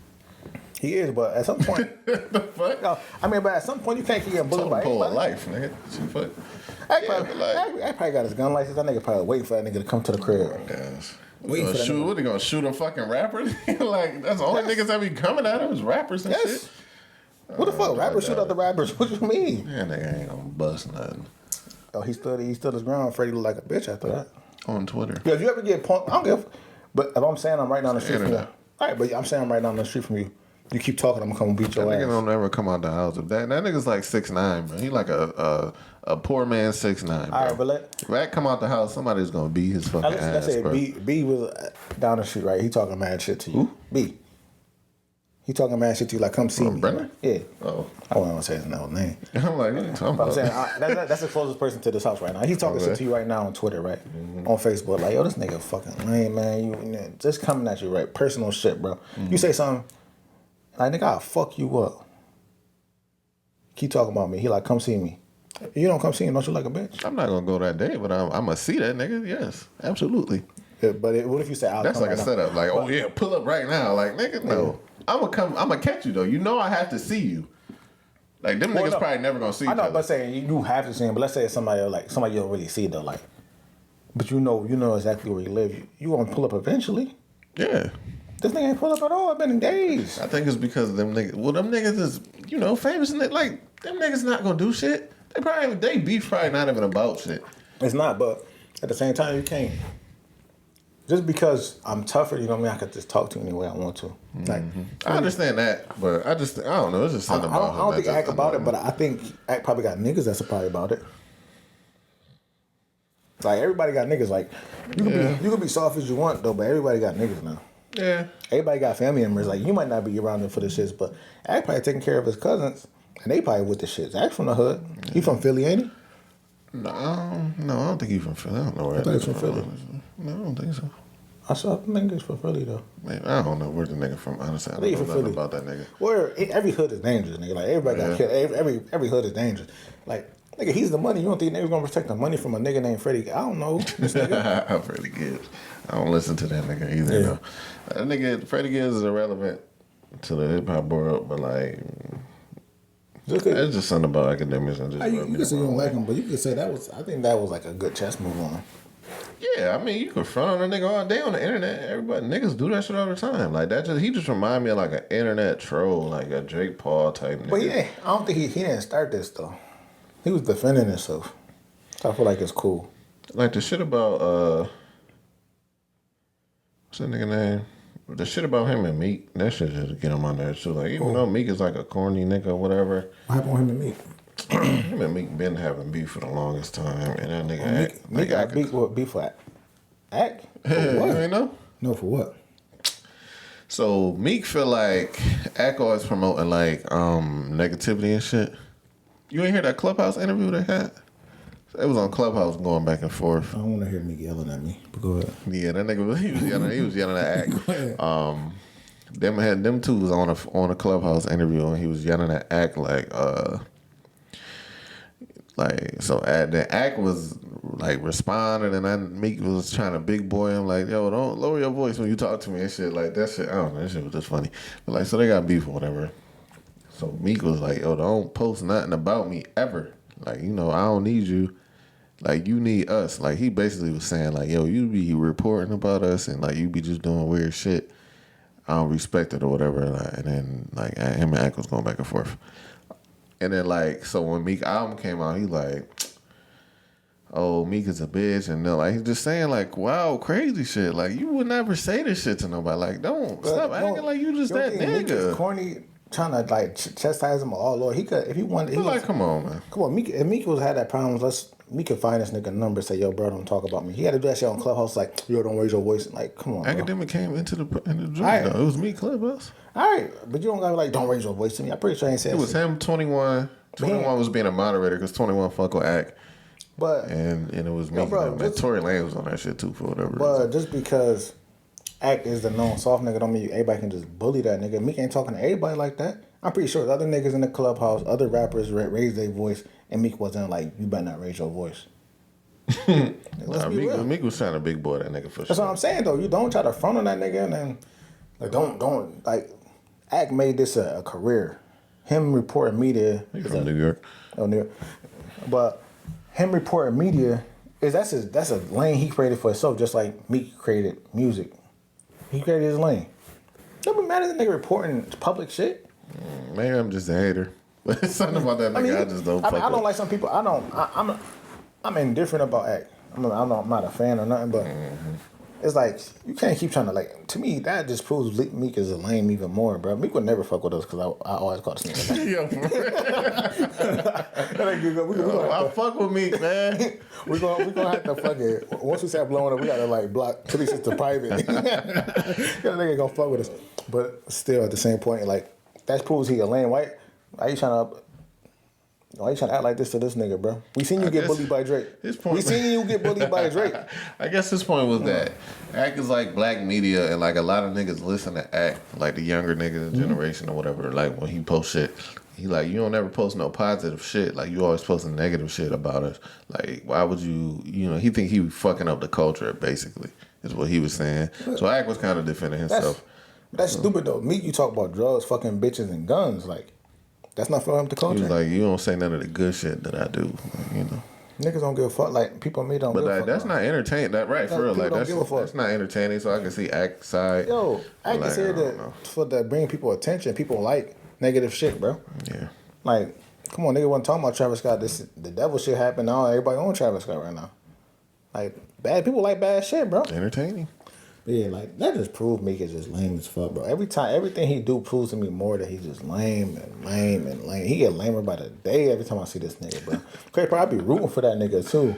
He is, but at some point, The fuck? no, but at some point you can't keep getting bullied by Pull a anybody. life, nigga. She fuck. Ack Yeah, but Ack probably got his gun license. That nigga probably waiting for that nigga to come to the crib. Guys. Waiting for that nigga. What, they gonna shoot a fucking rapper? Like, that's the only Yes. niggas that be coming at him is rappers and Yes. shit. What the fuck? Rappers shoot other rappers. What you mean? Yeah, nigga ain't gonna bust nothing. Oh, he stood his ground. Freddie looked like a bitch after that. On Twitter. Yeah, if you ever get punked, I don't give. But if I'm saying I'm right down the street from you, all Internet. right. But I'm saying I'm right down the street from you. You keep talking, I'm gonna come beat That your nigga ass. don't ever come out the house. If that nigga's like 6'9", bro. He like a poor man 6'9", bro. All right, but If that come out the house, somebody's gonna beat his fucking let's ass, say bro. B was down the street, right? He talking mad shit to you. B. He talking mad shit to you, like, come see me. Brennan? Yeah. Oh. I wouldn't want to say his name. I'm like, what are you talking But I'm about? saying that's the closest person to this house right now. He's talking shit to you right now on Twitter, right? On Facebook, like, yo, this nigga fucking lame, man. You just coming at you, right? Personal shit, bro. You say something, like, nigga, I'll fuck you up. Keep talking about me. He like, come see me. You don't come see him, don't you like a bitch? I'm not gonna go that day, but I'm gonna see that nigga. Yes, absolutely. Yeah, but what if you say, I'll That's come like a right now? setup. Like, oh yeah, pull up right now. Like, nigga, no. I'm gonna catch you though. You know I have to see you. Like, them Well, niggas no. probably never gonna see each I know, other. but saying you have to see him. But let's say it's somebody you don't really see though, like, but you know exactly where he live. You gonna pull up eventually. Yeah. This nigga ain't pull up at all. It's been in days. I think it's because of them niggas. Well, them niggas is, famous and like them niggas not gonna do shit. They beef probably not even about shit. It's not, but at the same time, you can't. Just because I'm tougher, you know what I mean? I could just talk to you any way I want to. Like, I understand that, but I don't know. It's just I something about him. don't that think just Ack about it, annoy but me. I think Ack probably got niggas that's probably about it. Like, everybody got niggas. Like, you can be soft as you want though, but everybody got niggas now. Yeah. Everybody got family members. Like, you might not be around them for the shits, but Ack probably taking care of his cousins, and they probably with the shits. Ack from the hood. He from Philly, ain't he? No, I don't think he's from Philly. I don't know where I thought that he was from Philly. No, I don't think so. I saw niggas from Philly though. Man, I don't know where the nigga from. Honestly, I think he don't know from nothing Philly. about that nigga. Where every hood is dangerous, nigga. Like, everybody got killed. Every hood is dangerous. Like, nigga, he's the money. You don't think niggas gonna protect the money from a nigga named Freddie? I don't know. This nigga. I'm Freddie Gibbs. I don't listen to that nigga either. Yeah. Though. That nigga Freddie Gibbs is irrelevant to the hip hop world, but like, it's just something about academics and just. You can say you don't like him, but you could say I think that was like a good chess move on him. Yeah, I mean, you can front on a nigga all day on the internet. Everybody, niggas do that shit all the time. Like, he just remind me of like an internet troll, like a Jake Paul type nigga. But yeah, I don't think he didn't start this though. He was defending himself. So I feel like it's cool. Like the shit about, what's that nigga name? The shit about him and Meek, that shit just get him on there too. Like, even though Meek is like a corny nigga or whatever, What happened with him and Meek? him and Meek been having beef for the longest time. And that nigga Meek got beef for Ack? For Yeah, what? you ain't know? No, for what? So Meek feel like Echo is promoting like negativity and shit. You ain't hear that Clubhouse interview they had? It was on Clubhouse going back and forth. I don't want to hear Meek yelling at me. But go ahead. Yeah, that nigga he was yelling at ahead. Ack. Them two was on a Clubhouse interview and he was yelling at Ack like then Ack was like responding and then Meek was trying to big boy him like, yo, don't lower your voice when you talk to me and shit. Like that shit, I don't know, that shit was just funny. But like, so they got beef or whatever. So Meek was like, yo, don't post nothing about me ever. Like, I don't need you. Like, you need us. Like, he basically was saying like, yo, you be reporting about us and like you be just doing weird shit. I don't respect it or whatever. And then like him and Ack was going back and forth. And then like, so when Meek album came out, he like, oh, Meek is a bitch, and like he's just saying like, wow, crazy shit. Like, you would never say this shit to nobody. Like, stop acting like you just that Meek is nigga. corny trying to like chastise him all Lord. He could if he wanted. He But was, like, come on, man. come on, Meek. If Meek was had that problem, Meek could find this nigga number. Say, yo, bro, don't talk about me. He had to do that shit on Clubhouse. Like, yo, don't raise your voice. Like, come on, bro. Academic came into the joint, Right. though. It was me, Clubhouse. All right, but you don't gotta like, don't raise your voice to me. I'm pretty sure I ain't said It was shit. him, 21. 21 was being a moderator because 21 fuck with Act. But And it was me. bro, And Tory Lanez was on that shit too for whatever reason. But just because Act is the known soft nigga don't mean everybody can just bully that nigga. Meek ain't talking to everybody like that. I'm pretty sure the other niggas in the Clubhouse, other rappers raised their voice, and Meek wasn't like, you better not raise your voice. Let's be real. Meek was trying to big boy that nigga for That's sure. what I'm saying though. You don't try to front on that nigga and then like don't like Act made this a career. Him reporting media. He from New York. Oh, New York. But him reporting media that's a lane he created for himself, just like Meek created music. He created his lane. Don't be mad at the nigga reporting public shit. Maybe I'm just a hater. But it's something about that nigga I just don't fuck I don't with. like some people. I'm indifferent about Act. I'm not a fan or nothing, but it's like you can't keep trying to like. To me, that just proves Meek is a lame even more, bro. Meek would never fuck with us because I always call this nigga. Yo, I fuck with Meek, man. We're gonna have to fucking once we start blowing up, we gotta like block police to private. That nigga gonna fuck with us, but still at the same point, like that proves he a lame. Why you trying to act like this to this nigga, bro? We seen you get bullied by Drake. We seen you get bullied by Drake. I guess his point was that Act is like black media, and like a lot of niggas listen to Act, like the younger niggas generation or whatever. Like when he post shit, he like, you don't ever post no positive shit. Like you always posting negative shit about us. Like why would you? He think he was fucking up the culture. Basically, is what he was saying. So Act was kind of defending himself. That's stupid though. Meek, you talk about drugs, fucking bitches, and guns. Like that's not for him to culture. He was like, you don't say none of the good shit that I do. Niggas don't give a fuck. Like people me don't. But give a fuck that's not entertaining. That right for real. Like don't give a fuck. that's not entertaining. So I can see Act side. Yo, Act is here to bring people attention. People like negative shit, bro. Yeah. Like, come on, nigga wasn't talking about Travis Scott. The devil shit happened. Now everybody on Travis Scott right now. Like bad people like bad shit, bro. Entertaining. Yeah, like that just proved Meek is just lame as fuck, bro. Everything he do proves to me more that he's just lame and lame and lame. He get lamer by the day every time I see this nigga, bro. Crazy part, I be rooting for that nigga too,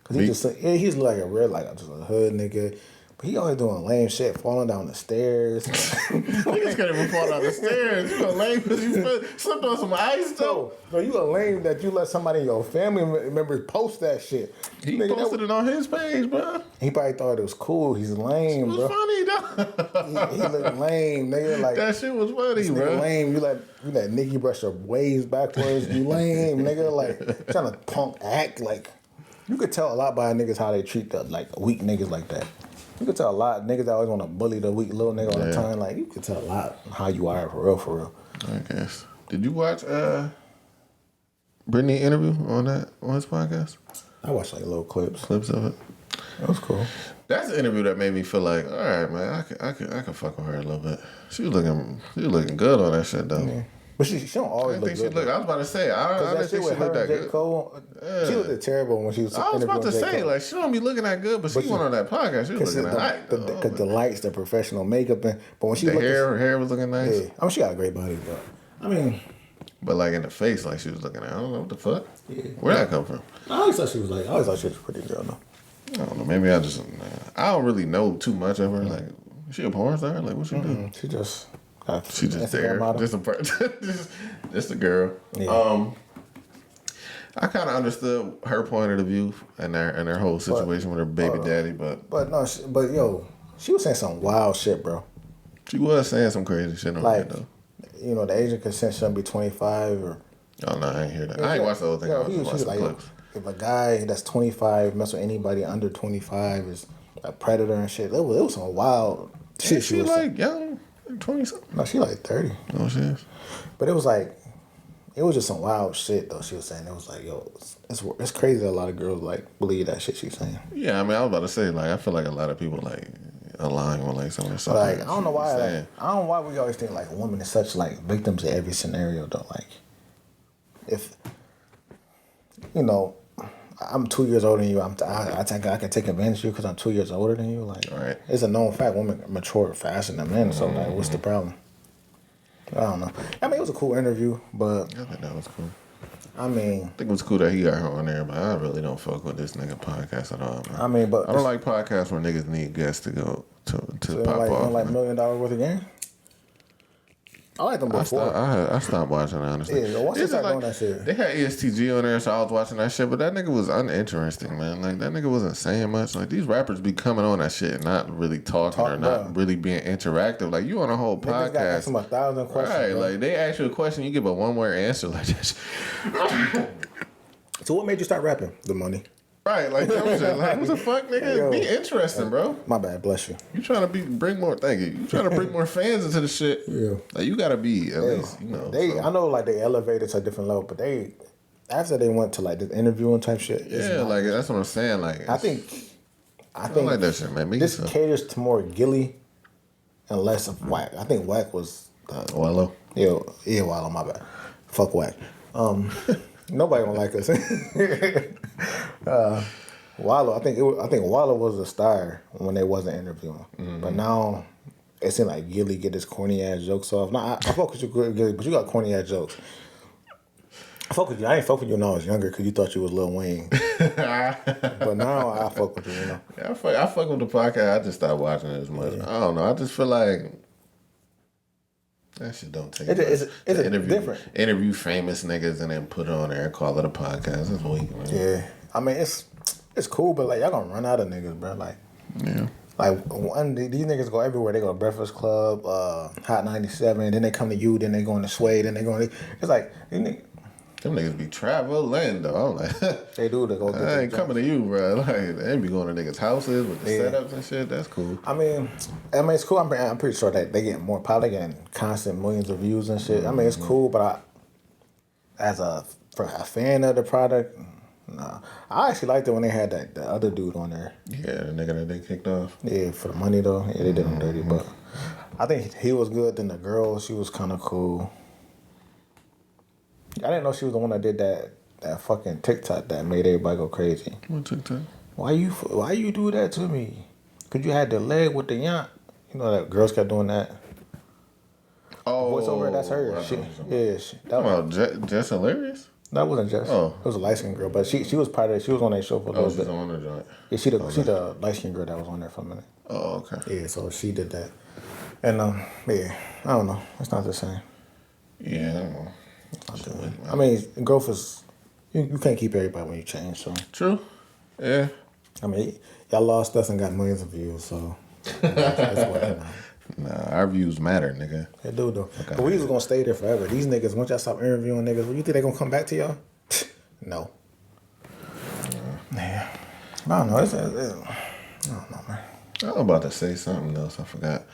cause he's like a real just a hood nigga. But he always doing lame shit, falling down the stairs. Niggas can't even fall down the stairs. You a lame because you slipped on some ice though. Bro, you a lame that you let somebody in your family members post that shit. He Nigga, posted it on his page, bro. He probably thought it was cool. He's lame, It was bro. funny though. He look lame, nigga. Like that shit was funny, this bro. nigga lame. You let Nicki brush her waves backwards. You lame, nigga. Like trying to punk act. Like you could tell a lot by niggas how they treat the like weak niggas like that. You could tell a lot. Niggas that always want to bully the weak little nigga all the time. Like you could tell a lot how you are for real, for real. I guess. Did you watch Brittany interview on his podcast? I watched like little clips. Clips of it. That was cool. That's an interview that made me feel like, all right, man, I can fuck with her a little bit. She was looking good on that shit though. Yeah. But she don't always I look think good. she looked. I was about to say, I that didn't shit think she with her looked that and J. good. Cole, she looked terrible when she was I was about to interviewing J. say, Cole. like, she don't be looking that good, but she went on that podcast. She was looking nice. Because the lights, the professional makeup, but when she The her hair was looking nice. yeah, I mean she got a great body, but I mean, But like in the face, like she was looking at, I don't know what the fuck. Yeah. Where'd that come from? I always thought she was a pretty girl though. I don't know. Maybe I don't really know too much of her. Like, is she a porn star? Like, what she do? She just there, just a girl. Yeah. I kind of understood her point of view and their whole situation with her baby daddy, but no, but yo, she was saying some wild shit, bro. she was saying some crazy shit on Like, that though. you know, the age of consent shouldn't be 25 or. Oh no, I ain't hear that. I ain't watched the whole thing. Yo, I was just watching like, clips. if a guy that's 25 mess with anybody under 25 is a predator and shit, it was some wild shit. She was like young, 20 something. no, she like 30. Oh, she is. But it was just some wild shit though. She was saying it was like, yo, it's crazy that a lot of girls like believe that shit she's saying. Yeah, I mean, I was about to say, like, I feel like a lot of people like align with like some of the stuff. Like I don't know why. I don't know why we always think like women is such like victims in every scenario though. Like if you know, I'm 2 years older than you. I think I can take advantage of you because I'm 2 years older than you. Like Right. it's a known fact. Women mature faster than men. So like, what's the problem? I don't know. I mean, it was a cool interview, but I think that was cool. I mean, I think it was cool that he got her on there, but I really don't fuck with this nigga podcast at all, man. I mean, but I don't like podcasts where niggas need guests to go to so pop like, off. like $1 million worth of game. I liked them before. I stopped watching, honestly. Yeah, once they started doing that shit. They had ESTG on there, so I was watching that shit, but that nigga was uninteresting, man. Like, that nigga wasn't saying much. Like, these rappers be coming on that shit and not really talking or not really being interactive. Like, you on a whole podcast. Niggas got asked him 1,000 questions. Right, bro. like, they ask you a question, you give a one-word answer like that. So what made you start rapping? The money. Right, like, that was just, like, what the fuck, nigga? Yo. Be interesting, bro. My bad, bless you. You trying to bring more, thank you. You trying to bring more fans into the shit. Yeah. Like, you gotta be, at least, you know. They, so. I know, like, they elevated to a different level, but they, after they went to, like, this interviewing type shit. Yeah, like, that's what I'm saying. Like, I think I like that shit, man. this caters to more Gilly and less of Wack. I think Wack was Wallow. Yeah, Wallow, my bad. Fuck Wack. Nobody gonna like us. Wallow, I think Wallow was a star when they wasn't interviewing, but now it seems like Gilly get his corny ass jokes off. Now I fuck with you, Gilly, but you got corny ass jokes. I fuck with you. I ain't fuck with you when I was younger because you thought you was Lil Wayne. But now I fuck with you, you know. Yeah, I fuck with the podcast. I just stopped watching it as much. Yeah. I don't know. I just feel like that shit don't take It's interview, different. Interview famous niggas and then put it on there and call it a podcast. That's weak, man. Yeah, I mean it's cool, but like y'all gonna run out of niggas, bro. Like, Yeah. like these niggas go everywhere. They go to Breakfast Club, Hot 97, then they come to you, then they go into Sway, then they go. It's like these niggas, Them niggas be traveling though. I'm like, they do. They go. Get I ain't coming to you, bro. Like, they be going to niggas' houses with the setups and shit. That's cool. I mean, it's cool. I'm pretty sure that they get more popular, getting constant millions of views and shit. I mean, it's cool, but for a fan of the product, nah. I actually liked it when they had the other dude on there. Yeah, the nigga that they kicked off. Yeah, for the money though. Yeah, they did him dirty, but I think he was good. Then the girl, she was kind of cool. I didn't know she was the one that did that fucking TikTok that made everybody go crazy. What TikTok? Why you do that to me? Cause you had the leg with the yant. You know that girls kept doing that. Oh, Voiceover, that's her. That about Jess Hilarious? That wasn't Jess. Oh. It was a light skinned girl, but she was part of it. She was on that show for a little she's bit. on the joint. Yeah, she the light skinned girl that was on there for a minute. Oh, okay. Yeah, so she did that. And yeah, I don't know. It's not the same. Yeah, I don't know. I mean, growth is you can't keep everybody when you change. So True. Yeah. I mean, y'all lost us and got millions of views. So that's what you know. Nah, our views matter, nigga. They do though. But we was gonna stay there forever. These niggas, once y'all stop interviewing niggas, you think they gonna come back to y'all? No. Yeah. I don't know. I don't know, man. I was about to say something else. I forgot.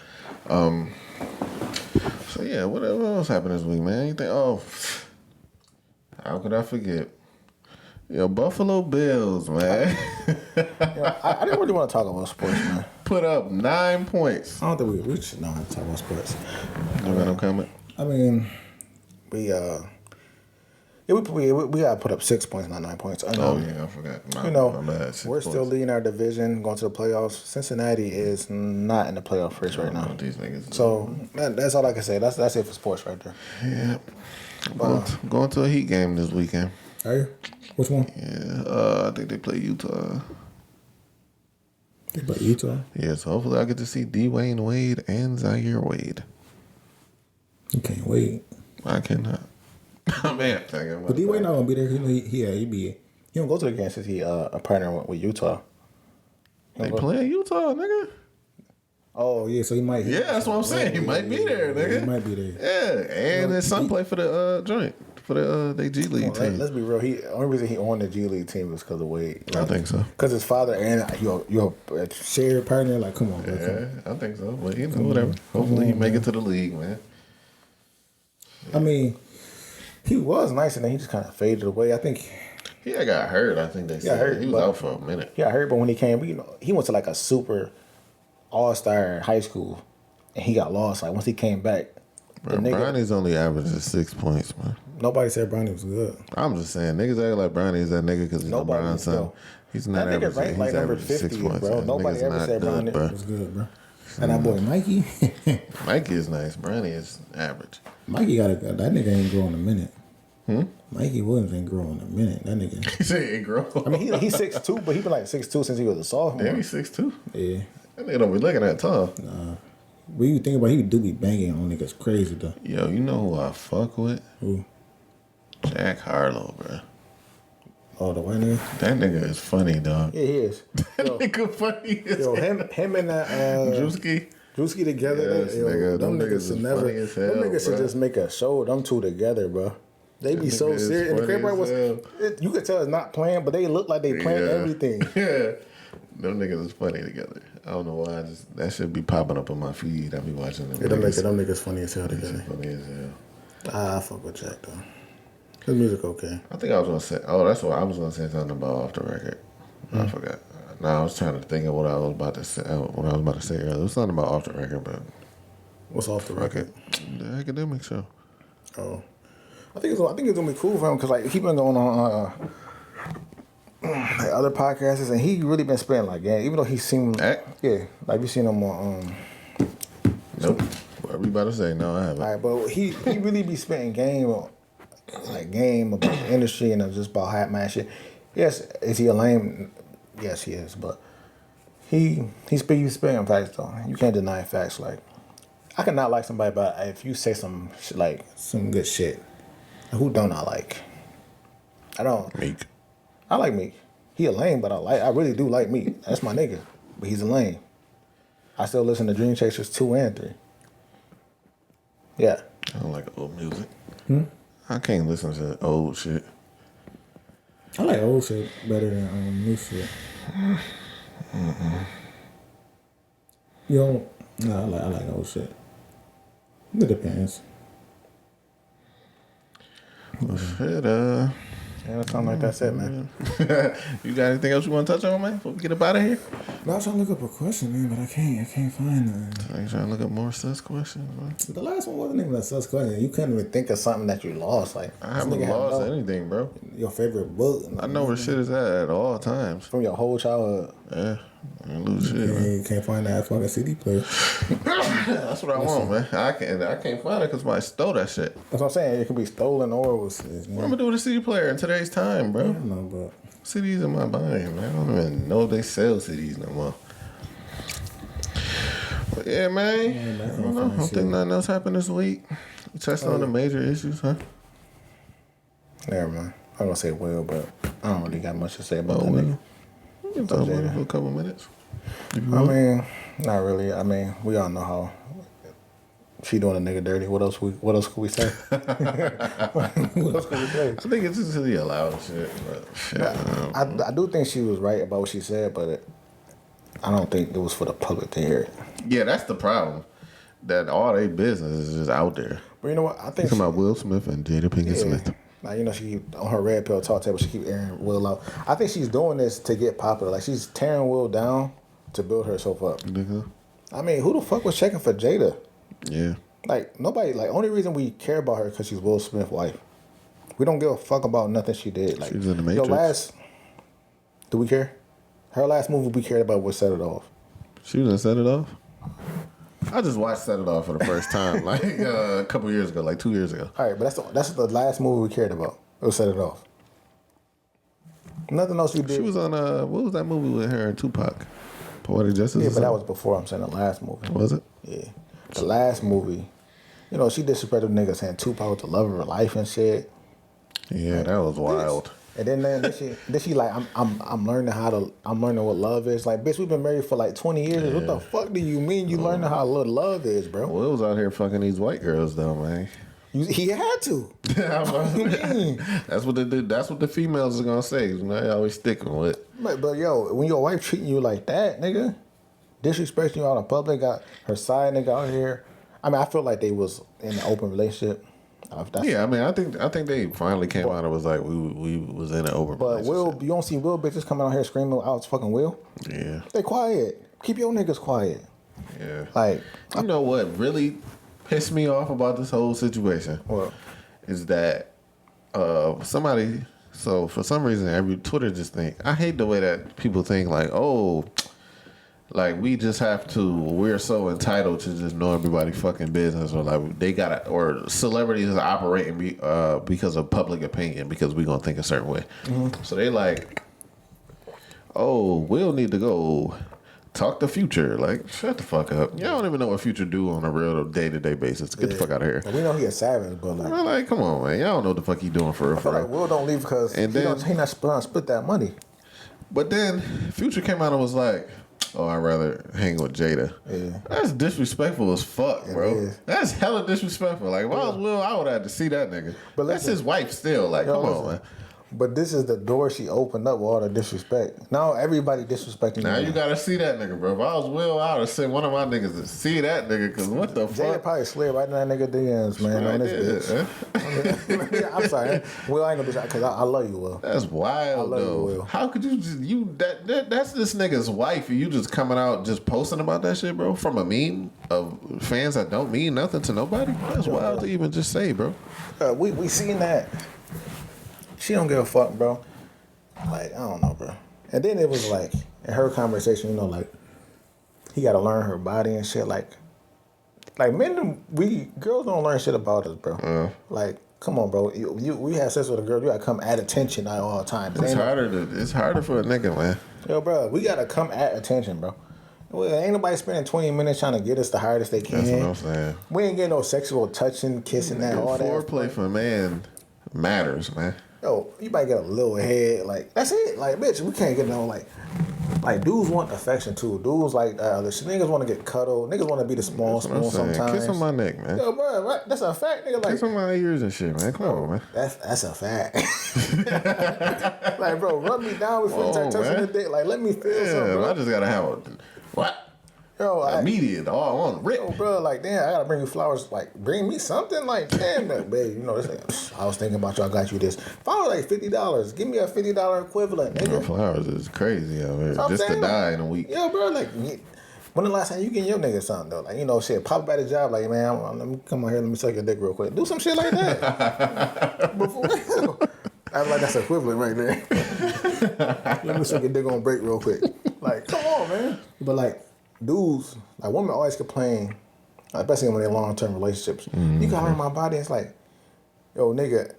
So yeah, what else happened this week, man? You think? Oh, how could I forget? Yo, Buffalo Bills, man. I didn't really want to talk about sports, man. Put up 9 points. I don't think we should not talk about sports. You got no comment? I mean, we gotta put up 6 points, not 9 points. I know. Oh yeah, I forgot. You know, my bad. we're still leading our division, going to the playoffs. Cincinnati is not in the playoff race right now. These niggas. So man, that's all I can say. That's it for sports right there. Yeah. Going to a Heat game this weekend. Are you? Which one? Yeah, I think they play Utah. They play Utah. Yeah, so hopefully I get to see Dwayne Wade and Zaire Wade. You can't wait. I cannot. Man, But D-Wade not gonna be there. He don't go to the game since he a partner with Utah. They playing Utah, nigga. Oh yeah, so he might. Yeah, that's what I'm saying. He might be there, nigga. He might be there. Yeah, and his son play for the joint for the G League team. Let's be real. The only reason he on the G League team was because of Wade. Like, I think so. Because his father and you're a shared partner. Like, come on, bro. Yeah, I think so. But you know, whatever. Hopefully he make it to the league, man. I mean, he was nice, and then he just kind of faded away. I think He got hurt. I think they said he was out for a minute. He got hurt, but when he came, he went to like a super all-star high school, and he got lost. Like once he came back, Bro, Bronny's only averages 6 points, man. Nobody said Bronny was good. I'm just saying, niggas act like Bronny is that nigga because he's LeBron's son. No. He's not that nigga averaging. ranked like He's number averaging 50, 6 points. bro. That Nobody nigga's ever not said good, Bronny bro. was good, bro. And that boy Mikey. Mikey is nice. Bronny is average. Mikey got that nigga ain't grow in a minute. Mikey Williams ain't grow in a minute. That nigga. He said he ain't grow. I mean, he's 6'2", but he been like 6'2" since he was a sophomore. Damn, he's 6'2". Yeah. That nigga don't be looking that tall. Nah. But you think about it, he do be banging on niggas crazy though. Yo, you know who I fuck with? Who? Jack Harlow, bro. Oh, the white nigga? That nigga is funny, dog. Yeah, he is. That nigga funny as Yo, him and that Drewski together. Yes, nigga, them niggas is should never. funny as hell, Them niggas should bro. just make a show. Them two together, bro. They be so nigga is serious. And the funny crazy part was, as you could tell it's not planned, but they look like they planned everything. Yeah. Them niggas is funny together. I don't know why. That should be popping up on my feed. I be watching them. Yeah, them niggas funny as hell together. Funny as hell. I fuck with Jack though. His music okay. I think I was gonna say. Oh, that's what I was gonna say something about off the record. I forgot. No, I was trying to think of what I was about to say. What I was about to say earlier. It was something about off the record, but What's off the record? the academic show. Oh, I think it's gonna be cool for him because like he been going on like other podcasts and he really been spitting like even though he seemed like you seen him on Nope. What we about to say? No, I haven't. All right, but he really be spitting game about the industry and just about hot man shit. Yes, is he a lame? Yes, he is, but he's spitting facts though. You can't deny facts. Like I cannot like somebody, but if you say some like some good shit, who don't I like? I don't. Meek. I like Meek. He a lame, but I really do like Meek. That's my nigga. But he's a lame. I still listen to Dream Chasers 2 and 3. Yeah. I don't like old music. I can't listen to old shit. I like old shit better than new shit. You don't? No, I like old shit. It depends. Well, shit, Yeah, something like that's it, man. You got anything else you want to touch on, man? Before we get up out of here? No, I was trying to look up a question, man, but I can't find none. I ain't trying to look up more sus questions, man. The last one wasn't even a sus question. You couldn't even think of something that you lost. Like I haven't lost anything, bro. Your favorite book. I know where shit is at all times. From your whole childhood. Yeah, I ain't lose shit, man. You can't find that fucking CD player. That's what I want, man. I can't find it because somebody stole that shit. That's what I'm saying. It could be stolen or was. What I'm gonna do with a CD player in today's time, bro? I don't know, but CDs in my mind, man. I don't even know if they sell CDs no more. But yeah, man. I don't know. I don't think nothing else happened this week. We touched on the major issues, huh? never mind. I'm gonna say Will, but I don't really got much to say about that Will. nigga. We can talk about it for a couple minutes. I mean, not really. I mean, we all know how she doing a nigga dirty. What else could we say? What else could we say? I think it's just the allowed shit. But shit, I do think she was right about what she said, but I don't think it was for the public to hear it. yeah, that's the problem. That all they business is just out there. But you know what? I think Talking about Will Smith and Jada Pinkett Smith. Like, you know, she on her red pill talk table, she keep airing Will out. I think she's doing this to get popular. Like, she's tearing Will down to build herself up. Nigga. I mean, who the fuck was checking for Jada? Yeah. Like, nobody. Like, only reason we care about her because she's Will Smith's wife. We don't give a fuck about nothing she did. Like, She's in the Matrix. Do we care? Her last movie we cared about was Set It Off. She was gonna Set It Off? I just watched Set It Off for the first time, like a couple years ago, like 2 years ago. All right, but that's the last movie we cared about. It was Set It Off. Nothing else she did. She was on what was that movie with her and Tupac? Poetic Justice. Yeah, but that was before. I'm saying the last movie. Was it? Yeah, the last movie. You know, she disrespected niggas saying Tupac was the love of her life and shit. Yeah, that was wild. And then she like I'm learning what love is. Like, bitch, we've been married for like 20 years. Yeah. What the fuck do you mean you learning how love is, bro? Will was out here fucking these white girls though, man. He had to. That's what they did. That's what the females are gonna say. You know, they always sticking with. But yo, when your wife treating you like that, nigga, disrespecting you out in public, got her side nigga out here. I mean, I feel like they was in an open relationship. Yeah, I mean, I think they finally came out and was like, we was in an open relationship. Will, you don't see Will bitches coming out here screaming out it's fucking Will? Yeah. They quiet. Keep your niggas quiet. Yeah. Like, you know what really pissed me off about this whole situation? What? Is that somebody, so for some reason, every Twitter just think, I hate the way that people think like, oh, like we just have to. We're so entitled to just know everybody fucking business, or like they gotta, or celebrities are operating because of public opinion because we gonna think a certain way. So they like, oh, we'll need to go talk to Future. Like, shut the fuck up. Y'all don't even know what Future do on a real day-to-day basis. Get the fuck out of here. We know he a savage, but like, come on, man. Y'all don't know what the fuck he doing for real. I feel like Will don't leave because he not split that money. But then Future came out and was like, oh, I'd rather hang with Jada. Yeah. That's disrespectful as fuck, bro. That's hella disrespectful. Like, if I was Will, I would have to see that nigga. But that's his wife still. Like, come on, man. But this is the door she opened up with all the disrespect. Now everybody disrespecting now you gotta see that nigga, bro. If I was Will, I would have sent one of my niggas to see that nigga, because what the fuck? Jada probably slid right in that nigga DMs, man, on this bitch. I'm sorry. Will, I ain't gonna be because I love you, Will. That's wild, though. You, Will. How could you just, that's this nigga's wife, and you just coming out just posting about that shit, bro, from a meme of fans that don't mean nothing to nobody? That's wild to even just say, bro. We seen that. She don't give a fuck, bro. Like, I don't know, bro. And then it was like, in her conversation, you know, like, he got to learn her body and shit. Like men, girls don't learn shit about us, bro. Like, come on, bro. We have sex with a girl, you got to come at attention at all times. It's harder for a nigga, man. Yo, bro, we got to come at attention, bro. Well, ain't nobody spending 20 minutes trying to get us the hardest they can. That's what I'm saying. We ain't getting no sexual touching, kissing, all that. Foreplay for a man matters, man. Yo, you might get a little head, like, that's it. Like, bitch, we can't get no, like dudes want affection too. Dudes like, niggas want to get cuddled. Niggas want to be the small spoon sometimes. Kiss on my neck, man. Yo, bro, that's a fact, nigga. Like, kiss on my ears and shit, man. Come on, man. That's a fact. Like, bro, rub me down before you start touching the dick. Like, let me feel something, bro. I just gotta have what? Yo, immediate. Oh, I want to rip. Yo, bro, like, damn, I gotta bring you flowers. Like, bring me something. Like, damn, babe, you know, I was thinking about you. I got you this. If I was like $50, give me a $50 equivalent, nigga. You know, flowers is crazy out here. Just to die in a week. Yo, bro, like, when the last time you getting your nigga something though? Like, you know, shit, pop up at a job, like, man, let me come on here, let me suck your dick real quick. Do some shit like that. Before I like that's equivalent right there. Let me suck your dick on break real quick. Like, come on, man. But like, dudes, like women always complain, especially when they're long-term relationships. You gotta learn my body. It's like, yo, nigga,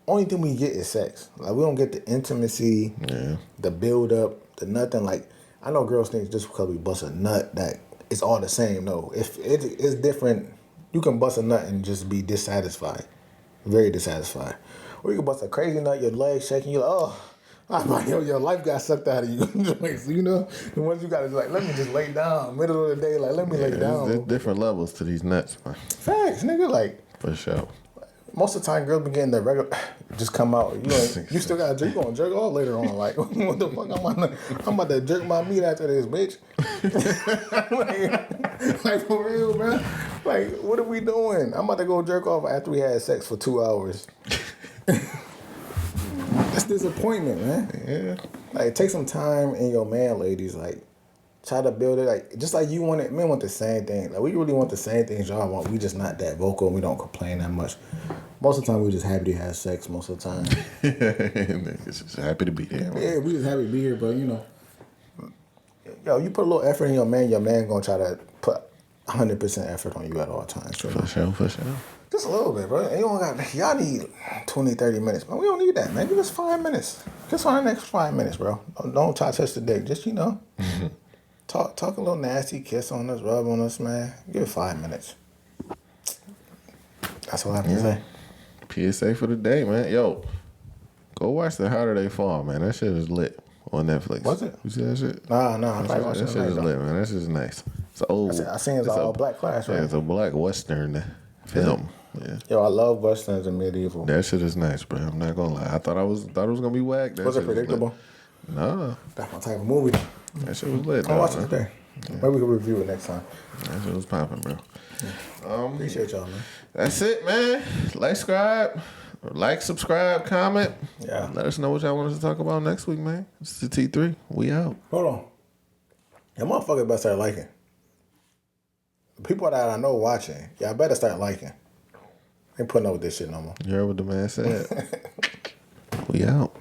only thing we get is sex. Like, we don't get the intimacy, the build-up, the nothing. Like, I know girls think just because we bust a nut that it's all the same. No, if it's different, you can bust a nut and just be dissatisfied, very dissatisfied. Or you can bust a crazy nut, your legs shaking, you're like, oh. I'm like, yo, your life got sucked out of you. So, you know, the ones you got to like, let me just lay down. Middle of the day, like, let me lay down. There's different levels to these nuts, man. Facts, nigga, like. For sure. Most of the time, girls be getting their regular, just come out. You know, you still got to jerk. You going to jerk off later on. Like, what the fuck? I'm about to jerk my meat after this, bitch. like, for real, bro. Like, what are we doing? I'm about to go jerk off after we had sex for 2 hours. That's disappointment, man. Yeah. Like, take some time in your man, ladies. Like, try to build it. Like, just like you want it. Men want the same thing. Like, we really want the same things y'all want. We just not that vocal. We don't complain that much. Most of the time, we just happy to have sex. Most of the time. Niggas just happy to be here, man. Yeah, we just happy to be here. But, you know, yo, you put a little effort in your man gonna try to put 100% effort on you at all times. For sure. Just a little bit, bro. Y'all need 20, 30 minutes, man. We don't need that, man. Give us 5 minutes. Just on the next 5 minutes, bro. Don't try to touch the dick. Just, you know, talk a little nasty, kiss on us, rub on us, man. Give it 5 minutes. That's all I have to say. PSA for the day, man. Yo, go watch The Harder They Fall, man. That shit is lit on Netflix. Was it? You see that shit? Nah. That shit is lit, man. That shit is nice. It's old. I seen it's all black class, right? Yeah, it's a black Western film. Yeah. Yo, I love westerns and medieval. That shit is nice, bro. I'm not gonna lie. I thought it was gonna be whack. Was it predictable? No. That's my type of movie. That shit was lit. I'll watch it today. Yeah. Maybe we can review it next time. That shit was popping, bro. Yeah. Appreciate y'all, man. That's it, man. Subscribe, comment. Yeah. Let us know what y'all want us to talk about next week, man. It's the T3. We out. Hold on. Y'all motherfuckers better start liking. The people that I know watching, y'all better start liking. Ain't putting up with this shit no more. You heard what the man said. We out.